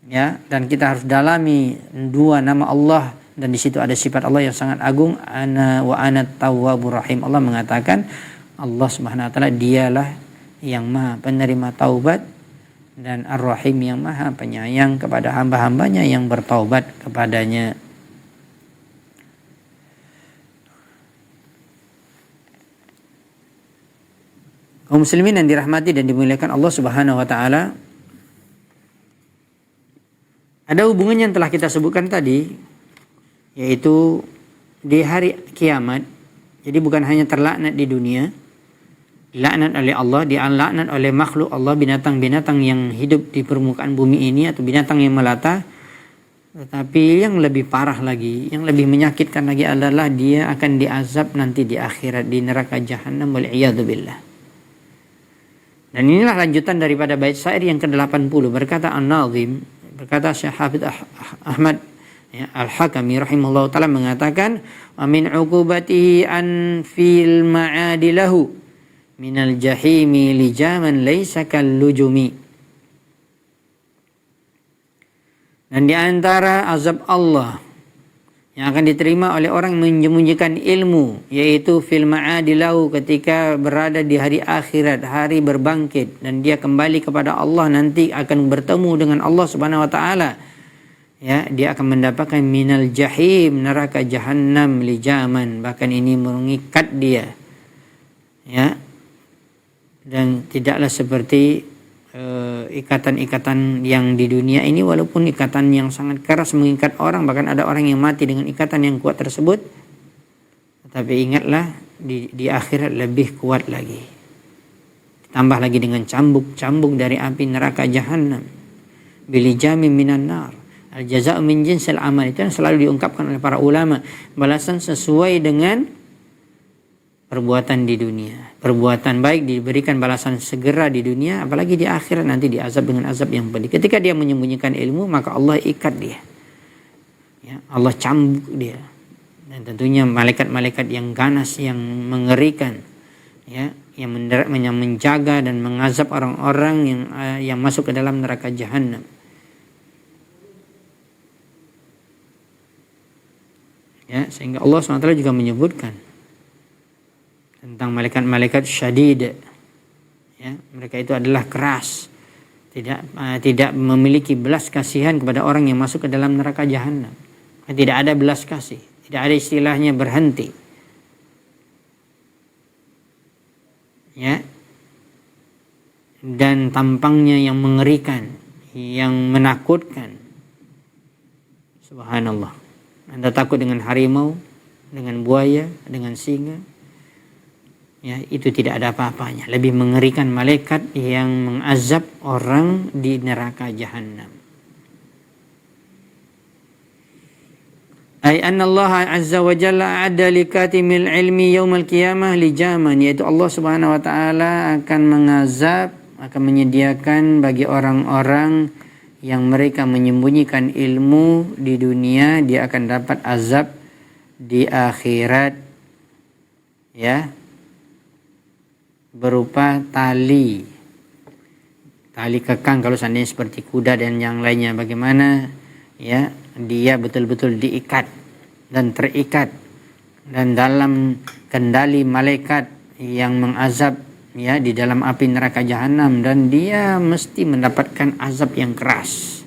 Ya, dan kita harus dalami dua nama Allah, dan di situ ada sifat Allah yang sangat agung, ana wa ana tawwabur rahim. Allah mengatakan Allah Subhanahu wa taala dialah yang maha penerima taubat dan ar-rahim, yang maha penyayang kepada hamba-hambanya yang bertaubat kepadanya. Kaum muslimin yang dirahmati dan dimuliakan Allah Subhanahu wa taala, ada hubungannya yang telah kita sebutkan tadi, yaitu di hari kiamat. Jadi bukan hanya terlaknat di dunia, dilaknat oleh Allah, dilaknat oleh makhluk Allah, binatang-binatang yang hidup di permukaan bumi ini atau binatang yang melata. Tetapi yang lebih parah lagi, yang lebih menyakitkan lagi adalah dia akan diazab nanti di akhirat di neraka Jahannam, wal iyadu billah. Dan inilah lanjutan daripada bait syair yang ke-80. Berkata An-Nazim, Berkata Syekh Hafidz Ahmad ya, Al-Hakami rahimahullah ta'ala mengatakan, wa min uqubatihi an fil ma'adilahu minal jahimi lijaman laisa kal lujumi. Dan di antara azab Allah yang akan diterima oleh orang yang menyembunyikan ilmu, yaitu fil ma'adilahu, ketika berada di hari akhirat, hari berbangkit, dan dia kembali kepada Allah, nanti akan bertemu dengan Allah Subhanahu wa taala. Ya, dia akan mendapatkan minal jahim, neraka jahannam, lijaman, bahkan ini mengikat dia. Ya. Dan tidaklah seperti ikatan-ikatan yang di dunia ini, walaupun ikatan yang sangat keras mengikat orang, bahkan ada orang yang mati dengan ikatan yang kuat tersebut, tapi ingatlah di akhirat lebih kuat lagi, tambah lagi dengan cambuk dari api neraka jahannam, bilijami minan nar, al jaza'u min jinsil amal. Itu yang selalu diungkapkan oleh para ulama, balasan sesuai dengan perbuatan di dunia. Perbuatan baik diberikan balasan segera di dunia, apalagi di akhirat nanti diazab dengan azab yang pedih. Ketika dia menyembunyikan ilmu, maka Allah ikat dia. Ya, Allah cambuk dia. Dan tentunya malaikat-malaikat yang ganas, yang mengerikan, ya, yang menjaga dan mengazab orang-orang yang masuk ke dalam neraka jahanam. Ya, sehingga Allah SWT juga menyebutkan tentang malaikat-malaikat syadid, ya, mereka itu adalah keras, tidak memiliki belas kasihan kepada orang yang masuk ke dalam neraka jahanam. Tidak ada belas kasih, tidak ada istilahnya berhenti, ya, dan tampangnya yang mengerikan, yang menakutkan. Subhanallah, Anda takut dengan harimau, dengan buaya, dengan singa, ya, itu tidak ada apa-apanya. Lebih mengerikan malaikat yang mengazab orang di neraka jahannam. Ay anna Allah azza wa jalla ada likatimil ilmi yaumal qiyamah lijaman, yaitu Allah Subhanahu wa taala akan mengazab, akan menyediakan bagi orang-orang yang mereka menyembunyikan ilmu di dunia, dia akan dapat azab di akhirat, ya, berupa tali kekang. Kalau seandainya seperti kuda dan yang lainnya, bagaimana, ya, dia betul-betul diikat dan terikat, dan dalam kendali malaikat yang mengazab, ya, di dalam api neraka jahanam, dan dia mesti mendapatkan azab yang keras,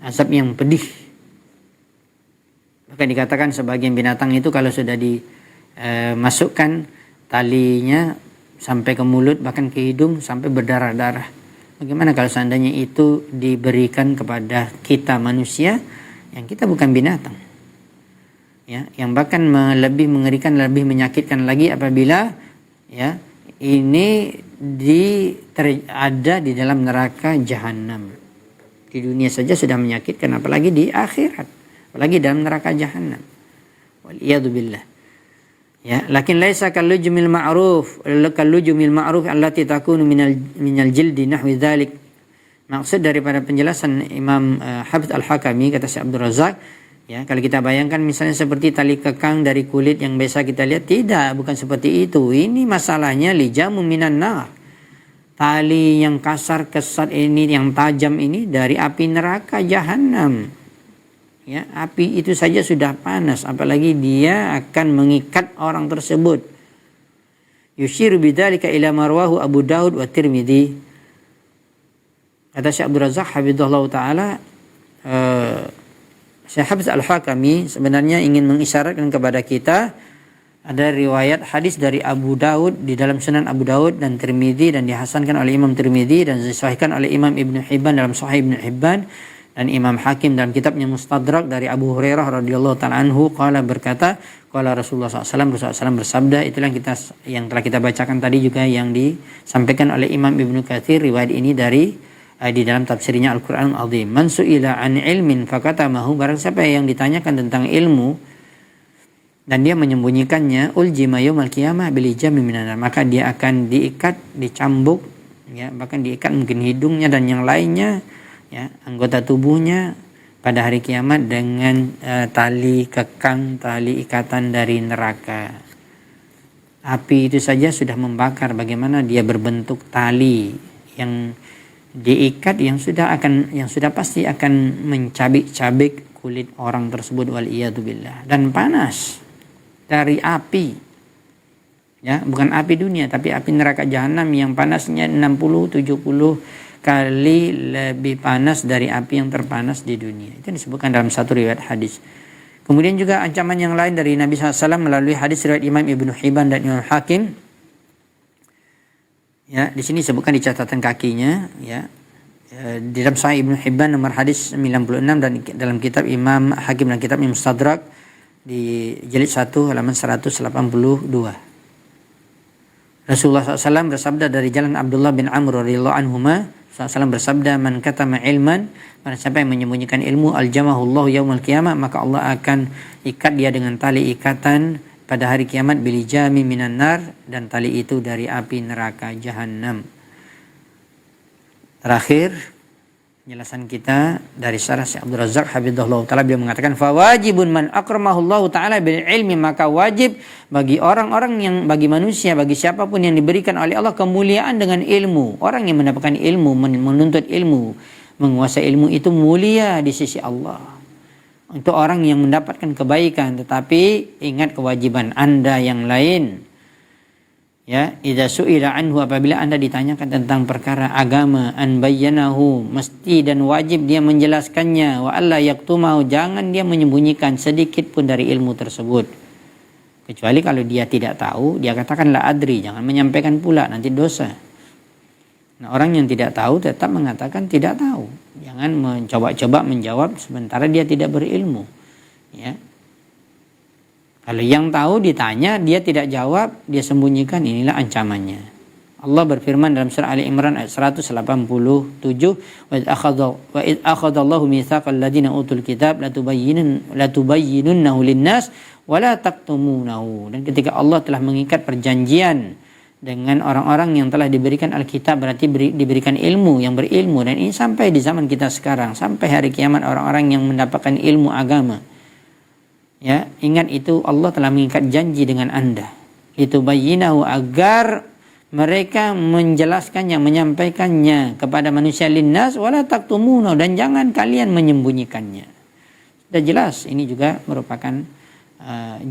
azab yang pedih. Bahkan dikatakan sebagian binatang itu kalau sudah dimasukkan talinya sampai ke mulut, bahkan ke hidung, sampai berdarah-darah. Bagaimana kalau seandainya itu diberikan kepada kita manusia, yang kita bukan binatang, ya, yang bahkan lebih mengerikan, lebih menyakitkan lagi apabila, ya, ini ada di dalam neraka jahanam. Di dunia saja sudah menyakitkan, apalagi di akhirat, apalagi dalam neraka jahanam. Waliyadzubillah. Ya, lakin laisa kalujumil ma'ruf allati takunu minal jildi nahwi dzalik. Maksud daripada penjelasan Imam Hafidz Al-Hakami, kata Syekh Abdul Razak, ya, kalau kita bayangkan misalnya seperti tali kekang dari kulit yang biasa kita lihat, tidak, bukan seperti itu. Ini masalahnya lijamu minan nar. Tali yang kasar kesat ini, yang tajam ini, dari api neraka jahanam. Ya, api itu saja sudah panas, apalagi dia akan mengikat orang tersebut. Yushiru bidzalika ila marwahu Abu Daud wa Tirmidzi. Kata Syekh Abdul Razak hafizahullah taala, Syekh Hafidz Al-Hakami sebenarnya ingin mengisyaratkan kepada kita ada riwayat hadis dari Abu Daud di dalam Sunan Abu Daud dan Tirmidzi, dan dihasankan oleh Imam Tirmidzi dan disahihkan oleh Imam Ibnu Hibban dalam Sahih Ibnu Hibban, dan Imam Hakim dalam kitabnya Mustadrak dari Abu Hurairah radhiyallahu ta'ala anhu, qala, berkata, qala Rasulullah SAW bersabda. Itulah yang telah kita bacakan tadi, juga yang disampaikan oleh Imam Ibnu Katsir. Riwayat ini di dalam tafsirnya Al-Qur'an Al-Azim. Man su'ila an ilmin fakatamahu, barang siapa yang ditanyakan tentang ilmu dan dia menyembunyikannya, uljima yaumal qiyamah bilijami minan nar, maka dia akan diikat, dicambuk, ya, bahkan diikat mungkin hidungnya dan yang lainnya, ya, anggota tubuhnya pada hari kiamat dengan tali kekang, tali ikatan dari neraka. Api itu saja sudah membakar, bagaimana dia berbentuk tali yang diikat yang sudah pasti akan mencabik-cabik kulit orang tersebut, waliyadzubillah, dan panas dari api. Ya, bukan api dunia tapi api neraka jahanam yang panasnya 60-70 kali lebih panas dari api yang terpanas di dunia. Itu disebutkan dalam satu riwayat hadis. Kemudian juga ancaman yang lain dari Nabi SAW melalui hadis riwayat Imam Ibnu Hibban dan Imam Hakim. Ya, di sini disebutkan di catatan kakinya, ya. Di dalam Sahih Ibnu Hibban nomor hadis 96 dan dalam kitab Imam Hakim dan kitab Imam Mustadrak di jilid 1 halaman 182. Rasulullah SAW bersabda dari jalan Abdullah bin Amr radhiyallahu anhuma, SAW bersabda, man katama ilman, pada siapa yang menyembunyikan ilmu, aljamahullahu yaumal qiyamah, maka Allah akan ikat dia dengan tali ikatan pada hari kiamat, bilijami minan nar, dan tali itu dari api neraka jahanam. Terakhir penjelasan kita dari syarah Syekh Abdul Razak hafizahullah taala, beliau mengatakan fawajibun man akramahullahu taala bil ilmi, maka wajib bagi orang-orang yang, bagi manusia, bagi siapapun yang diberikan oleh Allah kemuliaan dengan ilmu. Orang yang mendapatkan ilmu, menuntut ilmu, menguasai ilmu itu mulia di sisi Allah. Untuk orang yang mendapatkan kebaikan, tetapi ingat kewajiban Anda yang lain. Ya, idza su'ila anhu, apabila Anda ditanyakan tentang perkara agama, an bayyanahu, mesti dan wajib dia menjelaskannya, wa alla yaktumahu, jangan dia menyembunyikan sedikit pun dari ilmu tersebut. Kecuali kalau dia tidak tahu, dia katakan la adri, jangan menyampaikan pula, nanti dosa. Nah, orang yang tidak tahu tetap mengatakan tidak tahu. Jangan mencoba-coba menjawab sementara dia tidak berilmu. Ya. Kalau yang tahu ditanya, dia tidak jawab, dia sembunyikan, inilah ancamannya. Allah berfirman dalam surah Ali Imran ayat 187, wa id akhadallahu mitsaqal ladzina utul kitab latubayyinunnahu linnas wa la taktumunahu. Dan ketika Allah telah mengikat perjanjian dengan orang-orang yang telah diberikan Alkitab, berarti diberikan ilmu, yang berilmu, dan ini sampai di zaman kita sekarang, sampai hari kiamat orang-orang yang mendapatkan ilmu agama. Ya, ingat itu, Allah telah mengikat janji dengan Anda. Itu bayyinahu, agar mereka menjelaskannya, menyampaikannya kepada manusia, linnas wala taktumuna, dan jangan kalian menyembunyikannya. Sudah jelas, ini juga merupakan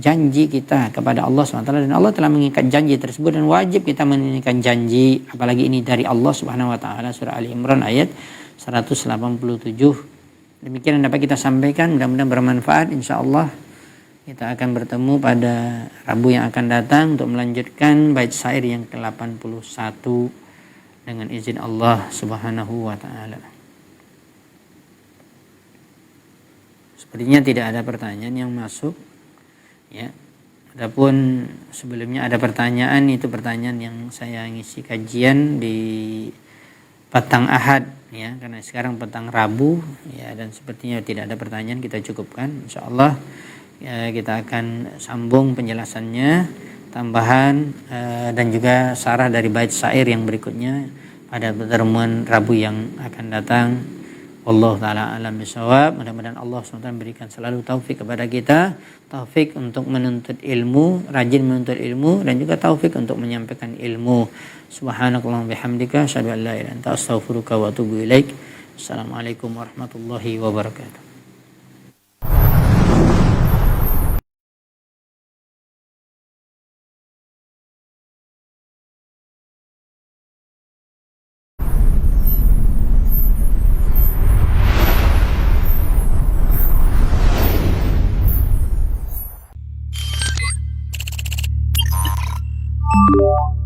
janji kita kepada Allah SWT, dan Allah telah mengikat janji tersebut, dan wajib kita menunaikan janji, apalagi ini dari Allah Subhanahu wa taala. Surah Ali Imran ayat 187. Demikian yang dapat kita sampaikan, mudah-mudahan bermanfaat. Insyaallah kita akan bertemu pada Rabu yang akan datang untuk melanjutkan bait syair yang ke-81 dengan izin Allah Subhanahu wa taala. Sepertinya tidak ada pertanyaan yang masuk. Ya. Adapun sebelumnya ada pertanyaan, itu pertanyaan yang saya ngisi kajian di petang Ahad, ya, karena sekarang petang Rabu, ya, dan sepertinya tidak ada pertanyaan, kita cukupkan. Insyaallah ya, kita akan sambung penjelasannya, tambahan dan juga sarah dari bait syair yang berikutnya pada pertemuan Rabu yang akan datang. Wallahu taala alam bisawab. Mudah-mudahan Allah SWT memberikan selalu taufik kepada kita, taufik untuk menuntut ilmu, rajin menuntut ilmu, dan juga taufik untuk menyampaikan ilmu. Subhanakallahumma bihamdika asyhadu an la ilaha illa anta astaghfiruka wa atubu ilaik. Assalamualaikum warahmatullahi wabarakatuh. You